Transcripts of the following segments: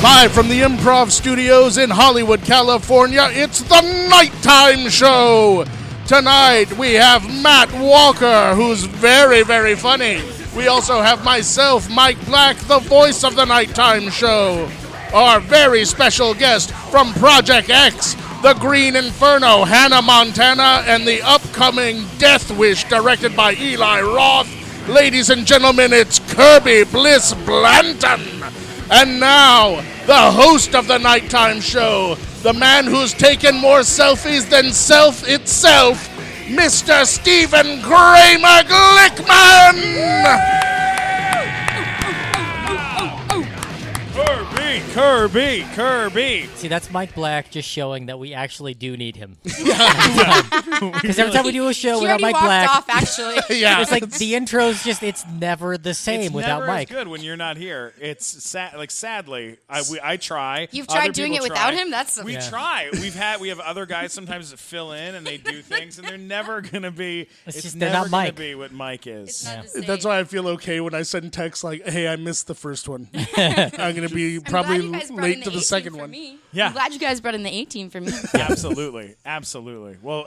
Live from the Improv Studios in Hollywood, California, it's the Nighttime Show. Tonight we have Matt Walker, who's very, very funny. We also have myself, Mike Black, the voice of the Nighttime Show. Our very special guest from Project X, the Green Inferno, Hannah Montana, and the upcoming Death Wish, directed by Eli Roth. Ladies and gentlemen, it's Kirby Bliss Blanton. And now, the host of the Nighttime Show, the man who's taken more selfies than self itself, Mr. Stephen Kramer Glickman! Kirby. See, that's Mike Black just showing that we actually do need him. Because every time we do a show without Mike Black, off, actually. Yeah. it's like the intro's just, it's never the same without Mike. It's never as good when you're not here. It's sadly, I try. You've tried doing it without him? We try. We have other guys sometimes that fill in and they do things, and they're never gonna be. They're not Mike. Be what Mike is. It's not the same. That's why I feel okay when I send texts like, hey, I missed the first one. I'm going to be probably late to the second one. Yeah. I'm glad you guys brought in the 18 for me. Absolutely. Well,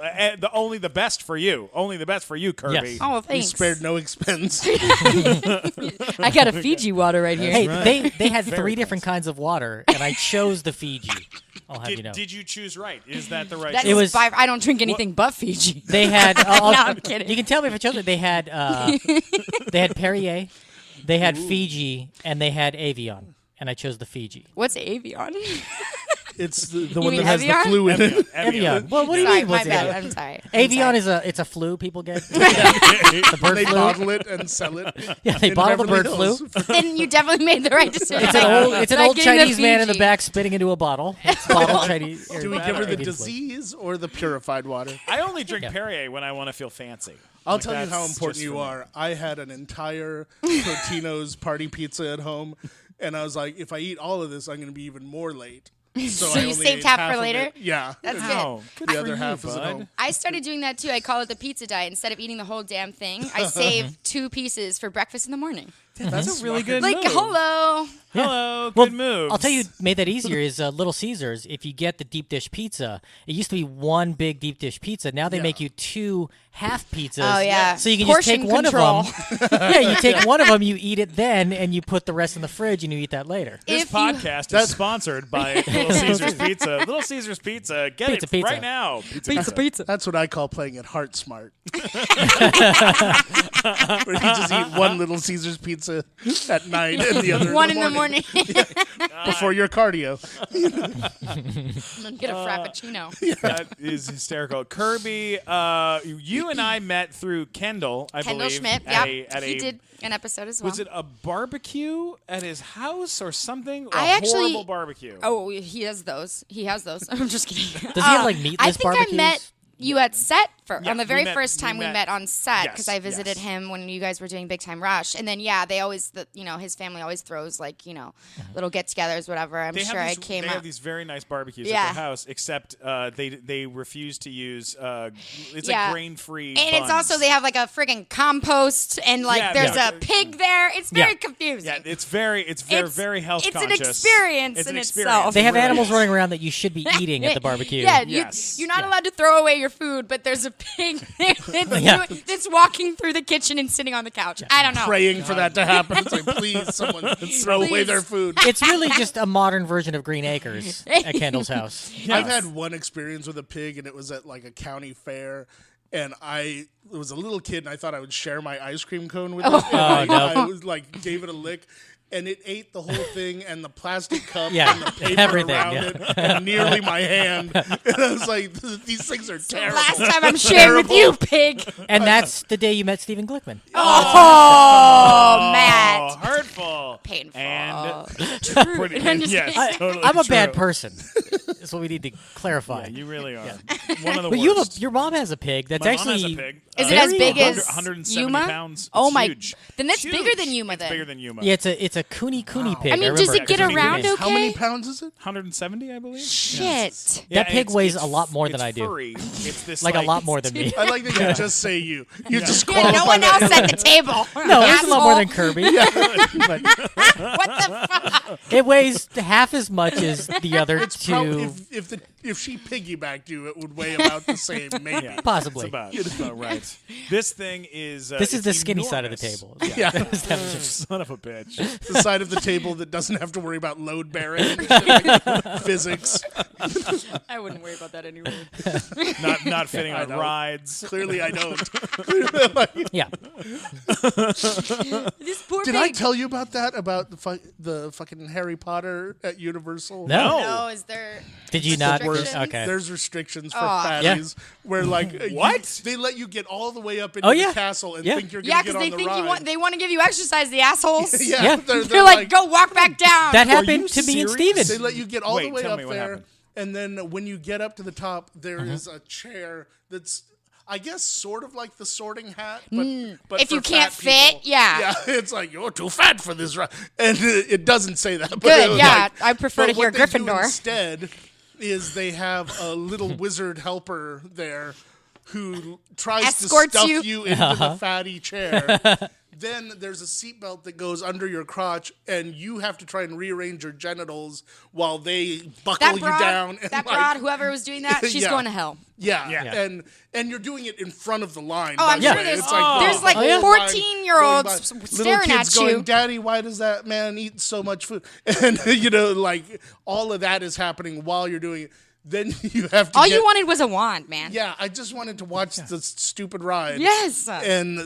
only the best for you. Only the best for you, Kirby. Yes. Oh, You thanks. spared no expense. I got a Fiji water right here. Hey, they had three different kinds of water, and I chose the Fiji. I'll have you know. Did you choose right? Is that the right That choice? It was- I don't drink anything but Fiji. They had. No, I'm kidding. You can tell me if I chose it. They had Perrier, they had Fiji, and they had Avion, and I chose the Fiji. What's Avion? It's the one mean that has the Evian? flu in it. Evian. Well, what do you Sorry, mean? my What's bad. it? I'm sorry. Avion it's a flu people get. The bird They flu. bottle it and sell it. Yeah, they in bottle the Beverly bird flu. Hills. Then you definitely made the right decision. It's an old getting the Chinese man in the Fiji. back spitting into a bottle. It's bottled Chinese. Do we give her the disease or the purified water? I only drink Perrier when I want to feel fancy. I'll tell you how that's important just you for me. are. I had an entire Totino's party pizza at home, and I was like, if I eat all of this, I'm going to be even more late. So I you only saved ate half for of later? it. Yeah. That's Wow. good. Good The for other you, half is at bud. home. I started doing that too. I call it the pizza diet. Instead of eating the whole damn thing, I save 2 pieces for breakfast in the morning. That's a really good Like, move. hello. Hello, Well, good move. I'll tell you, made that easier is Little Caesars. If you get the deep dish pizza, it used to be one big deep dish pizza. Now they make you 2 half pizzas. Oh, yeah. So you can Portion just take control. one of them. Yeah, you take one of them, you eat it then, and you put the rest in the fridge and you eat that later. This If you- podcast is sponsored by Little Caesars Pizza. Little Caesars Pizza. Get Pizza, it pizza. right now. Pizza. That's what I call playing it heart smart. Where you just eat one Little Caesars pizza at night and the other 1 in the morning. before your cardio. Get a frappuccino. That is hysterical. Kirby, you and I met through Kendall, I Kendall believe. Schmidt. at Yep. a- He did an episode as well. Was it a barbecue at his house or something? I actually- Horrible barbecue. Oh, he has those. I'm just kidding. Does he have, like, meatless I think barbecues? I met you at set Yeah, on the very we met- first time we we met- met on set yes, because I visited yes. him when you guys were doing Big Time Rush, and then they always his family always throws little get-togethers, whatever. I'm They sure have I these, came They up. have these very nice barbecues at Yeah. their house, except they refuse to use it's Yeah. like grain-free And it's buns. also they have like a friggin' compost and Yeah, there's yeah. a pig there. It's very confusing. Yeah, it's very health It's conscious. an experience It's in an itself. They have Really animals is. running around that you should be eating at the barbecue. Yeah, Yes. you're not allowed to throw away your food, but there's a pig Yeah. that's walking through the kitchen and sitting on the couch. I don't know. Praying for that to happen. It's like, please, someone throw away their food. It's really just a modern version of Green Acres at Kendall's house. I've had one experience with a pig, and it was at like a county fair. And I was a little kid, and I thought I would share my ice cream cone with it. And I was like, gave it a lick. And it ate the whole thing and the plastic cup Yeah, and the paper everything, around yeah. it and nearly my hand. And I was like, these things are terrible. Last time I'm sharing with you, pig. And that's the day you met Stephen Glickman. Oh, Matt. Hurtful. Painful. And I'm just yes, kidding. totally I'm a true. bad person. That's what we need to clarify. Yeah, you really are. One of the But worst. your mom has a pig. That's My actually mom has a pig. Is it as big as 170 Yuma? pounds. Oh It's my! huge. Then that's It's bigger huge. than Yuma. It's Then bigger than Yuma. Yeah, it's a Kuni pig. I mean, does remember it get Kuni around pig. okay? How many pounds is it? 170, I believe. Shit. Yeah, That pig it's- weighs it's a lot more than it's I do. furry. It's this Like a lot more than me. I like that you just say you. You just Yeah, qualify no one that. else at the table. No, it's a lot more than Asshole. Kirby. But What the fuck? it weighs half as much as the other two. Probably, if she piggybacked you, it would weigh about the same, maybe. Yeah. Possibly. It's about right. This thing is. This is it's the skinny side of the enormous. table. Yeah. Son of a bitch. The side of the table that doesn't have to worry about load bearing, physics. I wouldn't worry about that anyway. Not fitting I on know. rides. Clearly, I don't. Yeah. This poor Did I pig. tell you about that? About the fucking Harry Potter at Universal? No. No, is there? Did you not? Restrictions? Okay. There's restrictions for Aw. fatties where like What? they let you get all the way up into Oh, the yeah. castle and Yeah. think you're Yeah, gonna get because on they the think ride. they want to give you exercise, the assholes. yeah, Yeah. they're like, go walk back down. That Are happened you to me and serious? Steven. They let you get all the Wait, way tell up me what there, happened. and then when you get up to the top, there is a chair that's, I guess, sort of like the Sorting Hat, but If for you can't fat fit, people. yeah. it's like you're too fat for this ride, and it doesn't say that. But Good, it was yeah. like- I prefer but to hear what they do Gryffindor. instead is they have a little wizard helper there who tries Escorts to stuff you. you into the fatty chair. Then there's a seatbelt that goes under your crotch, and you have to try and rearrange your genitals while they buckle That you broad, down. And that like, broad, whoever was doing that, she's Yeah. going to hell. Yeah, Yeah. and you're doing it in front of the line. Oh, by I'm the sure way. there's It's like there's the like Oh, yeah. whole line 14-year-olds going by. staring Little kids at going, you. Daddy, why does that man eat so much food? And like all of that is happening while you're doing it. Then you have to. All get, you wanted was a wand, man. Yeah, I just wanted to watch the stupid ride. Yes. And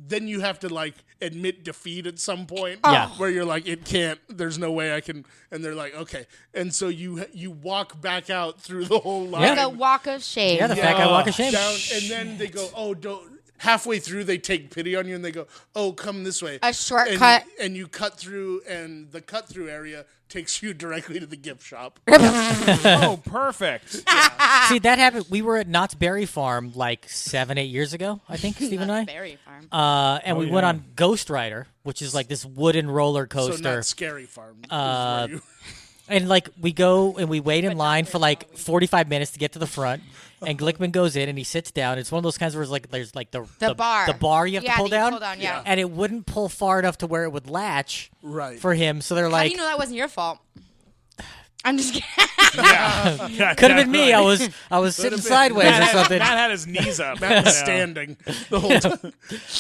then you have to like admit defeat at some point. Yeah. Where you're like, it can't. There's no way I can. And they're like, okay. And so you walk back out through the whole line. Yeah. Like a walk of shame. Yeah, the fat guy walk of shame. Down, and then they go, oh, don't. Halfway through, they take pity on you and they go, oh, come this way. A shortcut. And you cut through, and the cut through area takes you directly to the gift shop. Oh, perfect. See, that happened. We were at Knott's Berry Farm like 7-8 years ago, I think, Steve and I. Berry farm. And we went on Ghost Rider, which is like this wooden roller So coaster. not Scary Farm. is where you- And like we go and we wait in line for like 45 minutes to get to the front. And Glickman goes in and he sits down. It's one of those kinds where it's like there's like the bar. the bar you have Yeah, to pull that you down. pull down, yeah. And it wouldn't pull far enough to where it would latch Right. for him. So they're How do like, you know that wasn't your fault? I'm just kidding. could have been me. I was sitting sideways or something. Matt had his knees up. Matt was you know. standing the whole time.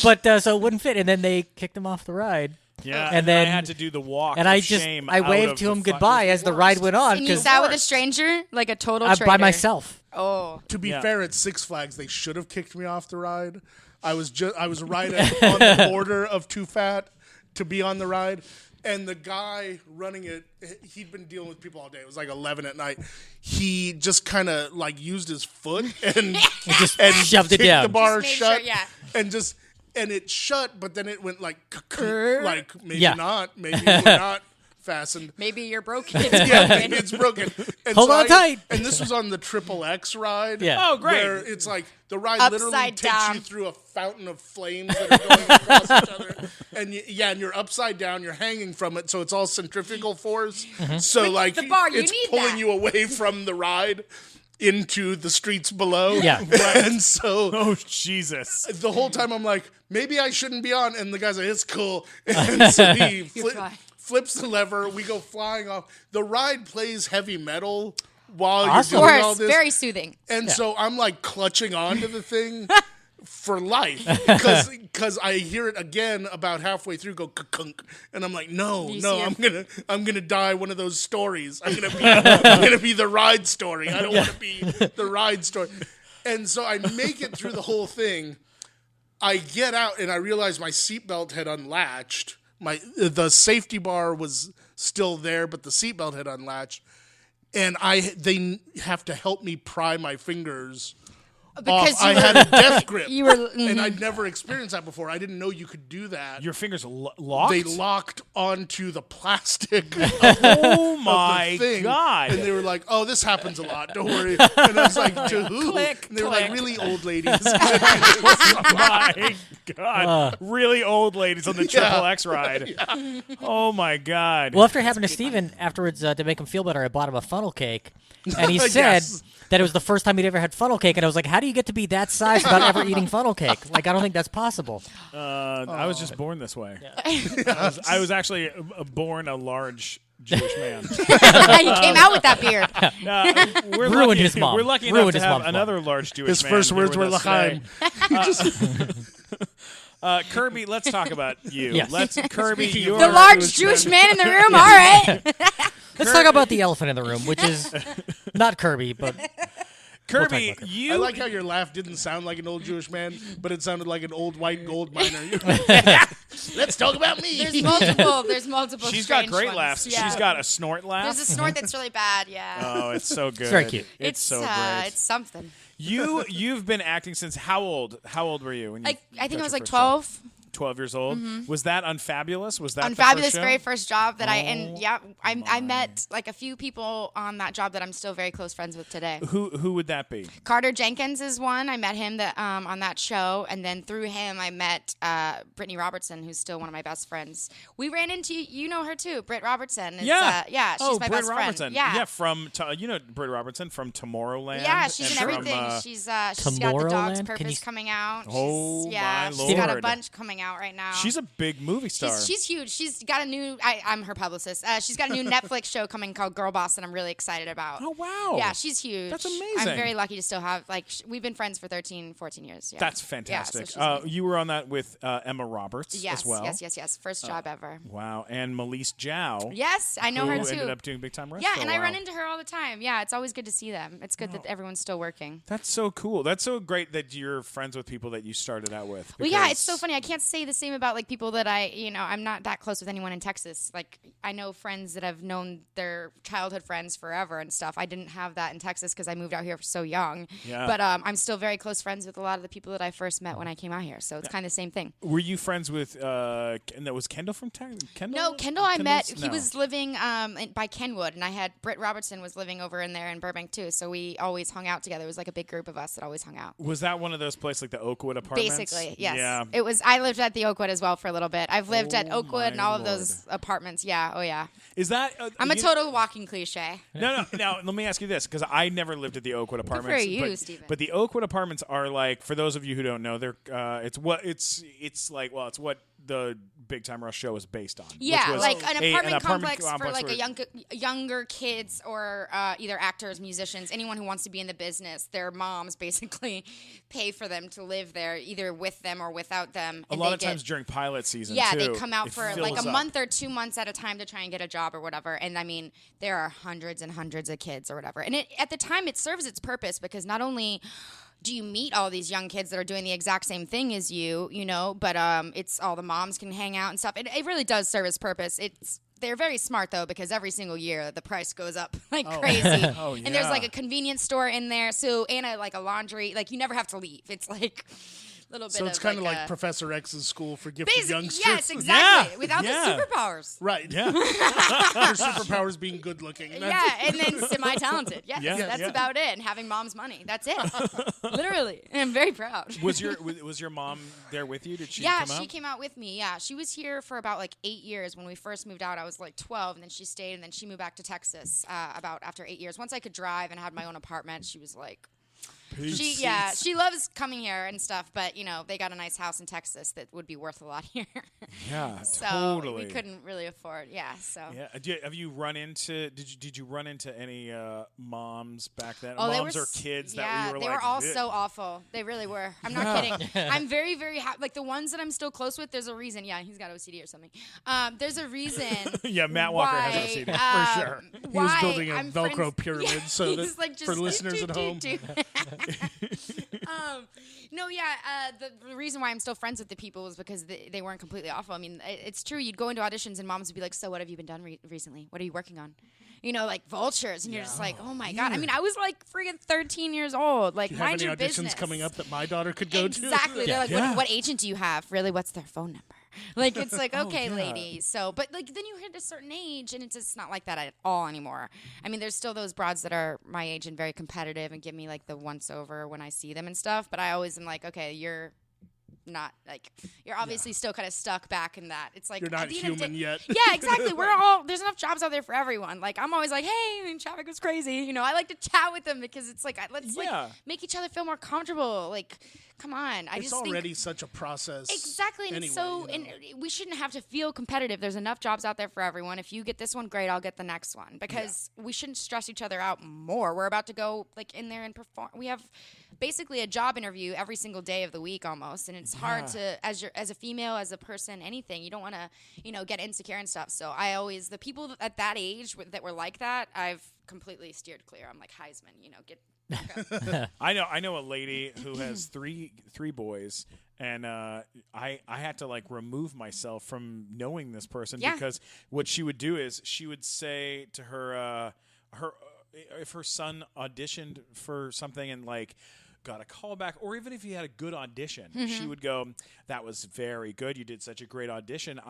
But so it wouldn't fit. And then they kicked him off the ride. Yeah, And I then- had to do the walk. And of I just shame I out waved of to the him fucking- goodbye as the ride went on And you because sat with a stranger, like a total I'm traitor. by myself. Oh. To be Yeah. fair, at Six Flags, they should have kicked me off the ride. I was right on the border of too fat to be on the ride. And the guy running it, he'd been dealing with people all day. It was like 11 at night. He just kind of like used his foot and Just and shoved it kicked down. the bar Just made shut. sure, yeah. And it shut, but then it went like like maybe Yeah. not, maybe we're not fastened. Maybe you're broken. Yeah, maybe it's broken. And Hold on tight. And this was on the Triple X ride. Yeah. Oh, great. Where it's like the ride literally Upside takes down. you through a fountain of flames that are going across each other. And and you're upside down, you're hanging from it, so it's all centrifugal force. So like the bar, you it's need pulling that. you away from the ride into the streets below. Yeah. And so Oh Jesus! the whole time I'm like, maybe I shouldn't be on. And the guy's like, it's cool. And so he fine. flips the lever. We go flying off. The ride plays heavy metal while Awesome. Of you're doing all course, this. very soothing. And so I'm like clutching onto the thing for life because I hear it again about halfway through go kunk, and I'm like, no, You no, see I'm gonna die one of those stories. I'm gonna be the ride story. I don't want to be the ride story. And so I make it through the whole thing. I get out and I realize my seatbelt had unlatched. The safety bar was still there, but the seatbelt had unlatched. And they have to help me pry my fingers Because I had a death grip. You were, and I'd never experienced that before. I didn't know you could do that. Your fingers locked? They locked onto the plastic. Oh my thing. God. And they were like, "Oh, this happens a lot. Don't worry." And I was like, "To who?" Click, and they were click. like, "Really old ladies." My God. Really old ladies on the Triple X ride. Oh my God. Well, after it happened to Steven, afterwards, to make him feel better, I bought him a funnel cake. And he said that it was the first time he'd ever had funnel cake. And I was like, how do you get to be that size without ever eating funnel cake? Like, I don't think that's possible. I was just born this way. I was actually born a large Jewish man. you came out with that beard. We're Ruined lucky, his mom. We're lucky Ruined enough to his have mom's another large Jewish His man. first here words with were us today. L'chaim. Kirby, let's talk about you. Yes. Let's Kirby. Speaking of You're The large Jewish man in the room. All right. Let's talk about the elephant in the room, which is not Kirby, but Kirby. about You. I like how your laugh didn't sound like an old Jewish man, but it sounded like an old white gold miner. Let's talk about me. There's multiple. There's multiple. She's got strange great ones. laughs. Yeah. She's got a snort laugh. There's a snort that's really bad. Yeah. Oh, it's so good. very cute. It's so great. It's something. You've been acting since how old? How old were you? When you I think got I was your like first job? 12. 12 years old. Was that Unfabulous? Was that the Unfabulous, first show? very first job that I met like a few people on that job that I'm still very close friends with today. Who would that be? Carter Jenkins is one. I met him on that show, and then through him I met Brittany Robertson, who's still one of my best friends. We ran into you know her too, Britt Robertson. Is, Yeah, she's my Britt best Robertson. friend. Yeah, from you know Britt Robertson from Tomorrowland. yeah, she's in and everything. From, She's got the Dog's Tomorrowland? Can Purpose you- coming out. Oh, my she's got a Lord. bunch coming out right now. she's a big movie star. She's huge. She's got a new. I'm her publicist. She's got a new Netflix show coming called Girl Boss that I'm really excited about. Oh, wow. Yeah, she's huge. That's amazing. I'm very lucky to still have we've been friends for 13, 14 years. Yeah. That's Yeah, fantastic. so she's amazing. You were on that with Emma Roberts Yes, as well. yes. First job ever. Wow, and Melise Zhao. Yes, I know who her too. ended up doing Big Time Rush. Yeah, for a and I run while. into her all the time. Yeah, it's always good to see them. It's good that everyone's still working. That's so cool. That's so great that you're friends with people that you started out with. Well, yeah, it's because- so funny. I can't say the same about like people that I'm not that close with anyone in Texas. Like I know friends that have known their childhood friends forever and stuff. I didn't have that in Texas because I moved out here so young. Yeah. But I'm still very close friends with a lot of the people that I first met when I came out here. So it's kind of the same thing. Were you friends with? And that was Kendall from Kendall. No, Kendall I met. Kendall's- He no. was living by Kenwood, and I had Britt Robertson was living over in there in Burbank too. So we always hung out together. It was like a big group of us that always hung out. Was that one of those places like the Oakwood apartments? Basically, yes. Yeah. It was. I lived at the Oakwood as well for a little bit. I've lived at Oh, Oakwood and my all of Lord. those apartments. Yeah. Oh yeah. Is that? I'm a you- total walking cliche. No. Now let me ask you this, because I never lived at the Oakwood apartments. for you, but, Stephen. But the Oakwood apartments are like, for those of you who don't know, they're it's what the Big Time Rush show is based on. Yeah, which was like an apartment complex for complex like where- younger kids or either actors, musicians, anyone who wants to be in the business. Their moms basically pay for them to live there, either with them or without them. a and lot they of times get- during pilot season. Yeah, too, they come out it for fills like a up. month or 2 months at a time to try and get a job or whatever. And I mean, there are hundreds and hundreds of kids or whatever. And at the time, it serves its purpose because not only do you meet all these young kids that are doing the exact same thing as you know, but it's all the moms can hang out and stuff. It really does serve its purpose. They're very smart though because every single year the price goes up like crazy. Oh, And there's yeah. like a convenience store in there, so and a laundry. Like you never have to leave. It's like a little bit. So it's of kind of like like a- Professor X's school for gifted Basic, youngsters. yes, exactly. Yeah, Without yeah. the superpowers. Right. Yeah. Your superpowers being good looking. Yeah, and then semi-talented. Yes, Yeah, that's yeah. about it. And having mom's money. That's it. Literally. And I'm very proud. was your mom there with you? Did she Yeah, come out? she came out with me. Yeah, she was here for about like 8 years. When we first moved out, I was like 12, and then she stayed, and then she moved back to Texas about after 8 years. Once I could drive and had my own apartment, she was like, she loves coming here and stuff, but they got a nice house in Texas that would be worth a lot here. Yeah, So totally. we couldn't really afford. Yeah, so. Yeah. Have you run into? Did you run into any moms back then? Oh, they moms were or kids yeah, that you were they like, were all "Ugh." so awful. They really were. I'm not kidding. I'm very, very happy. Like the ones that I'm still close with, there's a reason. Yeah, he's got OCD or something. There's a reason. Yeah, Matt Walker why, has OCD for sure. He was why building a I'm Velcro friends- pyramid Yeah, so that he's like for just listeners at home. No, yeah. The reason why I'm still friends with the people is because they weren't completely awful. I mean, it's true. You'd go into auditions and moms would be like, "So what have you been done recently? What are you working on?" like vultures, and you're just like, oh my god. I mean, I was like freaking 13 years old. Like, Do you have mind any your auditions business. coming up that my daughter could go to? Exactly. They're like, what agent do you have? Really, what's their phone number? Like, it's like, okay, yeah. lady. So, but like, then you hit a certain age, and it's just not like that at all anymore. I mean, there's still those broads that are my age and very competitive and give me like the once over when I see them and stuff. But I always am like, okay, you're not like, you're obviously still kind of stuck back in that. It's like, You're not at the end of the human day- yet. Yeah, exactly. There's enough jobs out there for everyone. Like, I'm always like, hey, I mean, traffic was crazy. I like to chat with them because it's like, let's like make each other feel more comfortable. Like, come on. It's already such a process. Exactly. And Anyway, and we shouldn't have to feel competitive. There's enough jobs out there for everyone. If you get this one, great, I'll get the next one. Because we shouldn't stress each other out more. We're about to go like in there and perform. We have basically a job interview every single day of the week almost. And it's hard to, as a female, as a person, anything, you don't want to, get insecure and stuff. So the people at that age that were like that, I've completely steered clear. I'm like, Heisman, get I know a lady who has three boys, and I had to like remove myself from knowing this person because what she would do is she would say to her if her son auditioned for something and like got a call back, or even if he had a good audition, she would go, that was very good, you did such a great audition,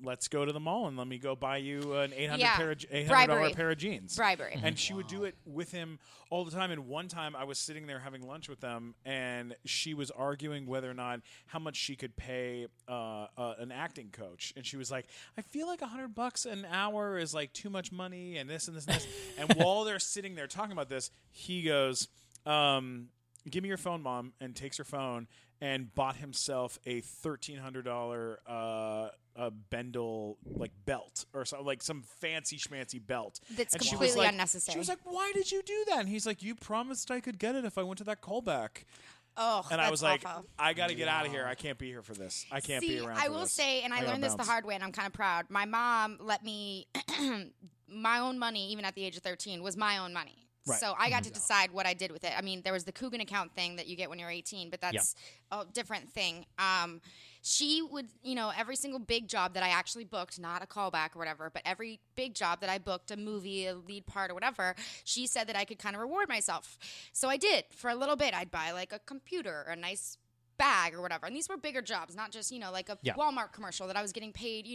let's go to the mall and let me go buy you an $800 pair of jeans. Bribery. And she would do it with him all the time. And one time I was sitting there having lunch with them, and she was arguing whether or not how much she could pay an acting coach. And she was like, I feel like $100 an hour is like too much money, and this and this and this. And while they're sitting there talking about this, he goes, give me your phone, Mom, and takes her phone and bought himself a $1,300 a Bendel like belt or something, like some fancy schmancy belt. That's and completely unnecessary. She was like, why did you do that? And he's like, you promised I could get it if I went to that callback. Oh, and that's I was like, awful. I got to get out of here. I can't be here for this. I can't be around for this. I will say, and I learned this the hard way, and I'm kind of proud. My mom let me, my own money, even at the age of 13, was my own money. Right. So I got to decide what I did with it. I mean, there was the Coogan account thing that you get when you're 18, but that's a different thing. She would, every single big job that I actually booked, not a callback or whatever, but every big job that I booked, a movie, a lead part or whatever, she said that I could kind of reward myself. So I did. For a little bit, I'd buy like a computer or a nice bag or whatever. And these were bigger jobs, not just, like a Walmart commercial that I was getting paid,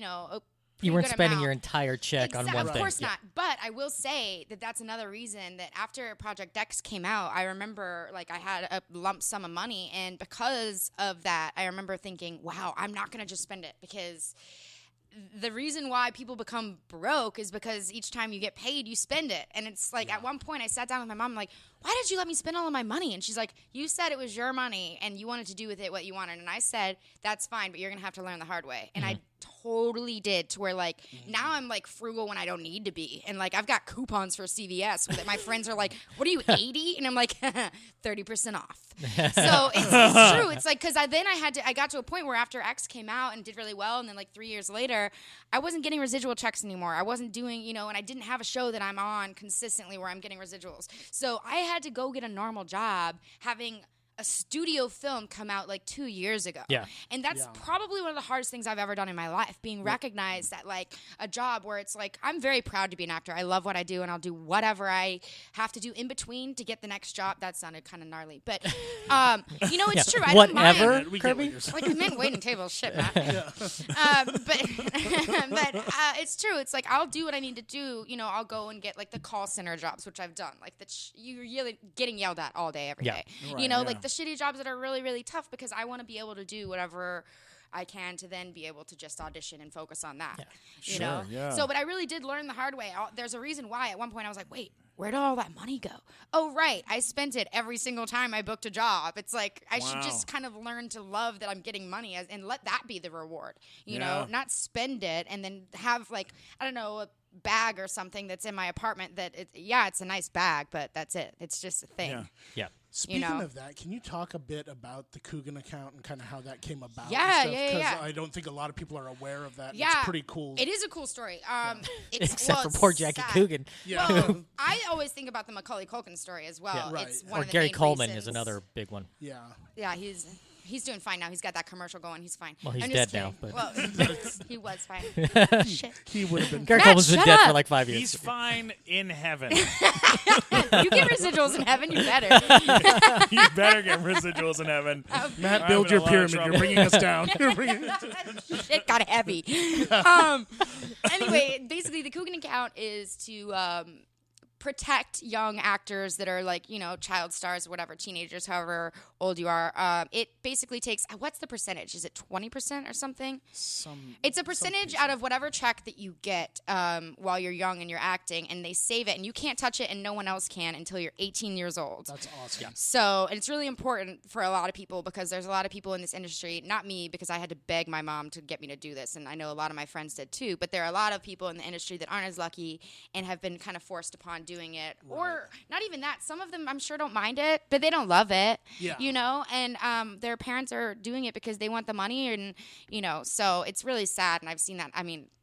you weren't spending amount. your entire check on one Of thing. course not. But I will say that that's another reason that after Project X came out, I remember like I had a lump sum of money. And because of that, I remember thinking, wow, I'm not going to just spend it, because the reason why people become broke is because each time you get paid, you spend it. And it's like at one point I sat down with my mom, like, why did you let me spend all of my money? And she's like, you said it was your money and you wanted to do with it what you wanted. And I said, that's fine, but you're going to have to learn the hard way. And I totally did, to where like now I'm like frugal when I don't need to be. And like I've got coupons for CVS that my friends are like, what are you, 80? And I'm like, 30% off. So it's true. It's like, because I got to a point where after X came out and did really well, and then like 3 years later, I wasn't getting residual checks anymore. I wasn't doing, and I didn't have a show that I'm on consistently where I'm getting residuals. So I had to go get a normal job, having a studio film come out like 2 years ago. Yeah. And that's probably one of the hardest things I've ever done in my life, being recognized at like a job where it's like, I'm very proud to be an actor. I love what I do, and I'll do whatever I have to do in betwen to get the next job. That sounded kind of gnarly, but it's true. I don't Whatever, mind. Kirby? Like men waiting tables, shit, Matt. But it's true. It's like I'll do what I need to do. I'll go and get like the call center jobs, which I've done. Like you're really getting yelled at all day, every day. Right, like the shitty jobs that are really, really tough, because I want to be able to do whatever I can to then be able to just audition and focus on that. You know? Yeah. So, but I really did learn the hard way. There's a reason why at one point I was like, wait, where did all that money go? Oh, right. I spent it every single time I booked a job. It's like I should just kind of learn to love that I'm getting money and let that be the reward, you know, not spend it and then have like, I don't know, a bag or something that's in my apartment that, it's a nice bag, but that's it. It's just a thing. Yeah. Speaking of that, can you talk a bit about the Coogan account and kind of how that came about? Yeah. Because I don't think a lot of people are aware of that. Yeah. It's pretty cool. It is a cool story. Except for poor Jackie sad. Coogan. Yeah. Well, I always think about the Macaulay Culkin story as well. Yeah. Right. It's one Or of the Gary main Coleman reasons. is another big one. Yeah. Yeah, he's He's doing fine now. He's got that commercial going. He's fine. Well, he's I'm dead just now, kidding. but- Well, he was fine. Shit. He would have been. Gary Matt, Coleman's been shut dead for up. like 5 years. He's fine in heaven. You get residuals in heaven. You better. You better get residuals in heaven. Matt, I'm build in your a lot of pyramid. trouble. You're bringing us down. You're bringing us Shit got heavy. Anyway, basically, the Coogan account is to protect young actors that are like, child stars or whatever, teenagers, however old you are. It basically takes, what's the percentage? Is it 20% or something? It's a percentage out of whatever check that you get while you're young and you're acting, and they save it, and you can't touch it, and no one else can until you're 18 years old. That's awesome. Yeah. So, and it's really important for a lot of people because there's a lot of people in this industry, not me because I had to beg my mom to get me to do this, and I know a lot of my friends did too, but there are a lot of people in the industry that aren't as lucky and have been kind of forced upon doing it. Right. Or not even that. Some of them I'm sure don't mind it, but they don't love it. Yeah. And their parents are doing it because they want the money, and, so it's really sad, and I've seen that,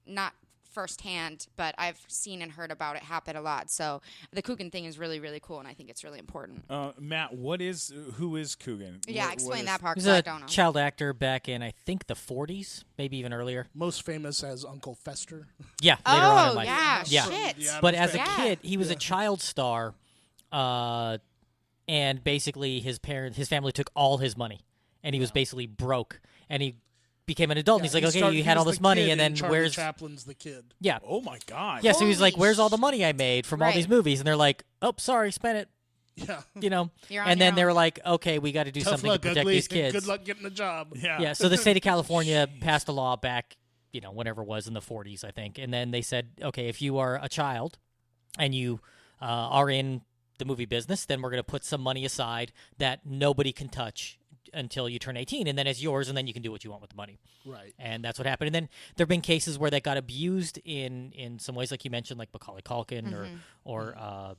not firsthand, but I've seen and heard about it happen a lot. So the Coogan thing is really, really cool, and I think it's really important. Matt, who is Coogan? Yeah, explain that part He's because I a don't know. child actor back in, I think, the 40s, maybe even earlier. Most famous as Uncle Fester. Yeah, later on in Oh, life. yeah, Yeah. shit. Yeah. But as a Yeah. kid, he was a child star, and basically his family took all his money, and he was basically broke, and he became an adult, and he's like, okay, you had all this money, and then Charlie where's... Chaplin's the kid. Yeah. Oh, my God. Yeah, so he's like, Holy where's all the money I made from all Right. these movies? And they're like, oh, sorry, spent it. Yeah. You're on And then your they own. were like, okay, we got to do Tough something luck, to protect ugly. these kids. Good luck getting a job. Yeah. Yeah, so the state of California passed a law back, whenever it was in the 40s, I think. And then they said, okay, if you are a child and you are in the movie business, then we're going to put some money aside that nobody can touch until you turn 18, and then it's yours, and then you can do what you want with the money. Right. And that's what happened. And then there have been cases where that got abused in some ways, like you mentioned, like Macaulay Culkin or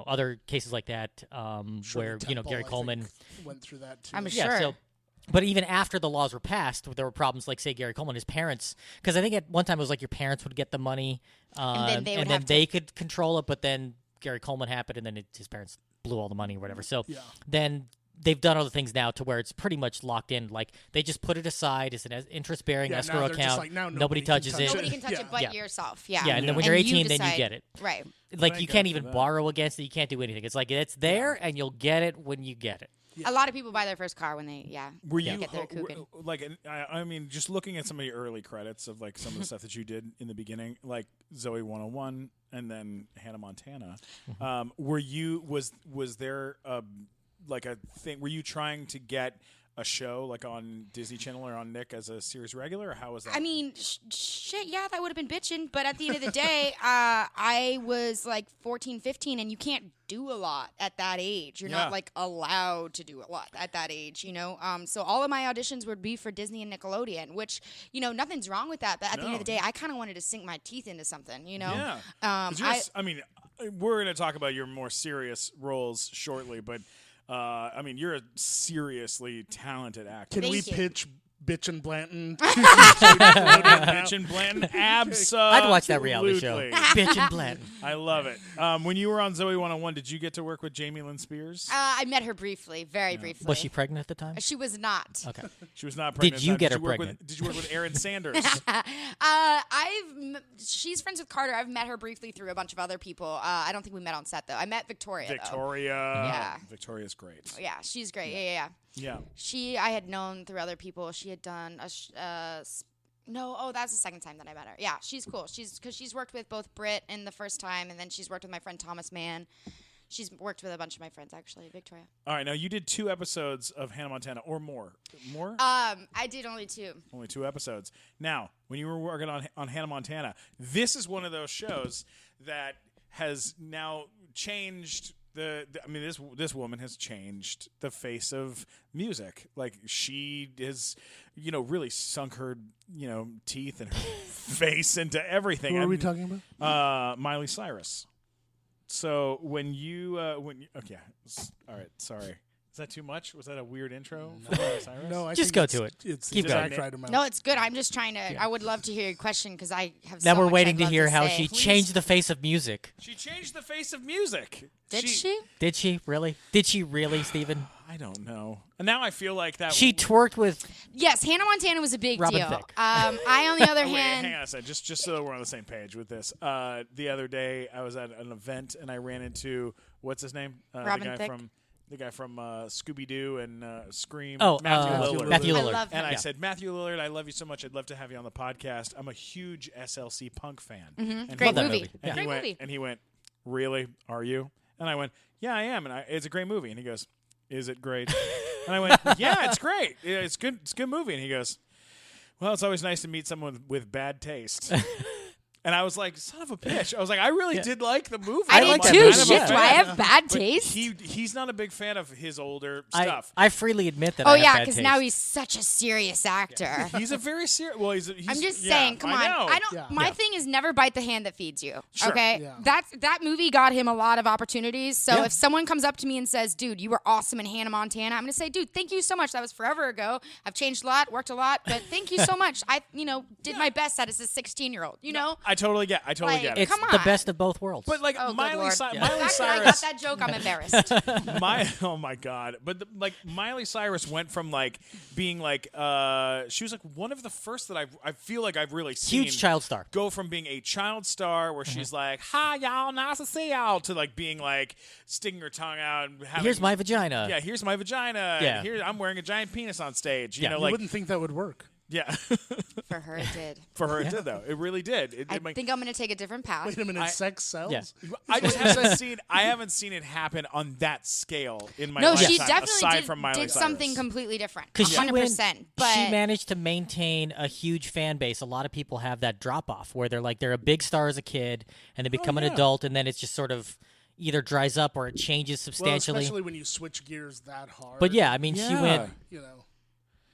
other cases like that, where Shirley Temple, Gary I Coleman think, went through that too. I'm yeah, sure. so, but even after the laws were passed, there were problems like, say, Gary Coleman, his parents, because I think at one time it was like your parents would get the money, And then they would have to- they could control it, but then Gary Coleman happened, and then his parents blew all the money or whatever. So then they've done other things now to where it's pretty much locked in. Like, they just put it aside as an interest-bearing Yeah, now escrow they're just account. like, now nobody nobody can touches touch it. it. Nobody can touch Yeah. it but Yeah. yourself. Yeah. Yeah, and then when And you're you 18, then you decide- get it. Right. Like, Thank you God can't for even that. borrow against it. You can't do anything. It's like, it's there, and you'll get it when you get it. A lot of people buy their first car when they, Were you get their Coogan. just looking at some of your early credits of like some of the stuff that you did in the beginning, like Zoe 101 and then Hannah Montana. Was there like a thing? Were you trying to get a show like on Disney Channel or on Nick as a series regular, or how was that? I mean, shit, yeah, that would have been bitching. But at the end of the day, I was like 14, 15, and you can't do a lot at that age. You're not like allowed to do a lot at that age, So all of my auditions would be for Disney and Nickelodeon, which, nothing's wrong with that. But at the end of the day, I kind of wanted to sink my teeth into something, Yeah. 'Cause we're going to talk about your more serious roles shortly, but you're a seriously talented actor. Can we Thank you. pitch Bitchin' Blanton? Bitch and Blanton, absolutely. I'd watch that reality show. Bitch and Blanton. I love it. When you were on Zoe 101, did you get to work with Jamie Lynn Spears? I met her briefly, very briefly. Was she pregnant at the time? She was not. Okay. She was not pregnant. you at the get time. her pregnant? Did you work with Aaron Sanders? She's friends with Carter. I've met her briefly through a bunch of other people. I don't think we met on set though. I met Victoria. Victoria. Yeah. Victoria's great. Though. Yeah, she's great. Yeah. Yeah. I had known through other people. She had done that's the second time that I met her. Yeah, she's cool. Because she's worked with both Britt in the first time, and then she's worked with my friend Thomas Mann. She's worked with a bunch of my friends, actually, Victoria. All right, now you did 2 episodes of Hannah Montana, or more. More? I did only 2. Only 2 episodes. Now, when you were working on Hannah Montana, this is one of those shows that has now changed this woman has changed the face of music. Like, she has, really sunk her, teeth and her face into everything. Who are we talking about? Miley Cyrus. So when you, okay, all right, sorry. Is that too much? Was that a weird intro for Miley Cyrus? No, I Just think go it's- to it. It's Keep the going. exact right amount. No, it's good. I'm just trying to. I would love to hear your question because I have. Now so we're much waiting I'd to love hear how say. she changed the face of music. She changed the face of music. Did she? Did she really? Did she really, Stephen? I don't know. And now I feel like that She twerked with. Yes, Hannah Montana was a big Robin deal. Thicke. I, on the other Wait, hand, hang on a second. Just so we're on the same page with this. The other day, I was at an event and I ran into what's his name? Robin Thicke. The guy from Scooby Doo and Scream. Oh, Matthew Lillard. Matthew I Lillard. love him. And I said, Matthew Lillard, I love you so much. I'd love to have you on the podcast. I'm a huge SLC Punk fan. And Great that movie. movie. And Yeah. he Great went, movie. And he went, really? Are you? And I went, yeah, I am. And it's a great movie. And he goes, is it great? And I went, yeah, it's great. It's good. It's a good movie. And he goes, well, it's always nice to meet someone with bad taste. And I was like, son of a bitch. I was like, I really did like the movie. I I'm did like, too. kind of a Shit, do I fan. have bad But taste? He's not a big fan of his older I, stuff. I freely admit that. Oh I have yeah, bad because taste. now he's such a serious actor. He's a very serious. Well, he's I'm just yeah, saying, come on. know. I don't. Yeah. My Yeah. thing is never bite the hand that feeds you. Sure. Okay, Yeah. that movie got him a lot of opportunities. So Yeah. if someone comes up to me and says, "Dude, you were awesome in Hannah Montana," I'm gonna say, "Dude, thank you so much. That was forever ago. I've changed a lot, worked a lot, but thank you so much. I, did my best as a 16-year-old. You know, I totally get. Like, it. It's come the on. best of both worlds. But like oh good Miley, lord. Miley The fact that I got Cyrus, that joke, I'm embarrassed. oh my god! But like Miley Cyrus went from like being like she was like one of the first that I feel like I've really seen huge child star. go from being a child star where she's like, "Hi y'all, nice to see y'all," to like being like sticking her tongue out. And having, Here's my vagina. yeah, here's my vagina. Yeah. Here I'm wearing a giant penis on stage. You Yeah. know, You You like wouldn't think that would work. yeah. For her, it did. For her, it did though. It really did. I think I'm gonna take a different path. Wait a minute, I- sex sells? Yeah. I just haven't seen. I haven't seen it happen on that scale in my No, lifetime. she definitely aside from did Miley something Cyrus. completely different. Because 100%. But she managed to maintain a huge fan base. A lot of people have that drop off where they're a big star as a kid and they become an yeah. adult, and then it's just sort of either dries up or it changes Well, substantially. especially when you switch gears that hard. But yeah, I mean, she Yeah. went. You know.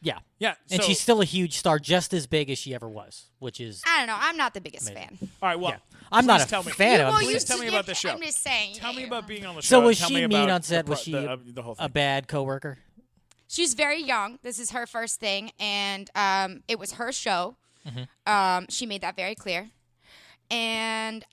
Yeah. Yeah, And so- she's still a huge star, just as big as she ever was, which is. I don't know. I'm not the biggest fan. All right, well, Yeah. I'm not please a tell me. fan of Well, him. Please tell me about the show. I'm just saying. Tell me about being on the show. So was Tell she me mean about on set? the Was she the whole thing? a bad coworker? She's very young. This is her first thing, and it was her show. She made that very clear. And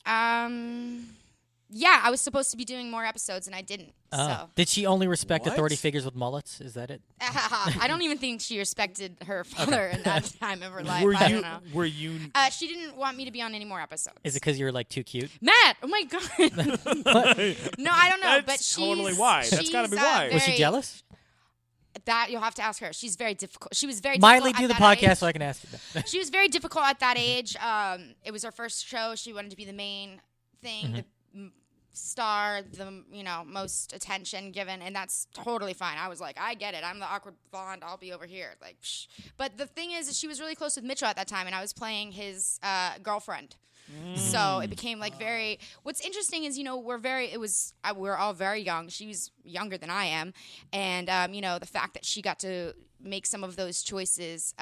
yeah, I was supposed to be doing more episodes, and I didn't. So Did she only respect What? authority figures with mullets? Is that it? I don't even think she respected her father in that time of her life. Were I you? don't know. Were you? She didn't want me to be on any more episodes. Is it because you were like too cute? Matt? Oh my god! No, I don't know. That's but she's totally why. That's gotta be she's, why. Was she very- jealous? That you'll have to ask her. She's very difficult. She was very Miley, difficult do at the that podcast age. so I can ask you that. She was very difficult at that age. It was her first show. She wanted to be the main thing, the star, the most attention given, and that's totally fine. I was like, I get it. I'm the awkward blonde. I'll be over here. Like, psh. But the thing is, she was really close with Mitchell at that time, and I was playing his girlfriend. So it became like very. What's interesting is we're all very young. She was younger than I am, and the fact that she got to make some of those choices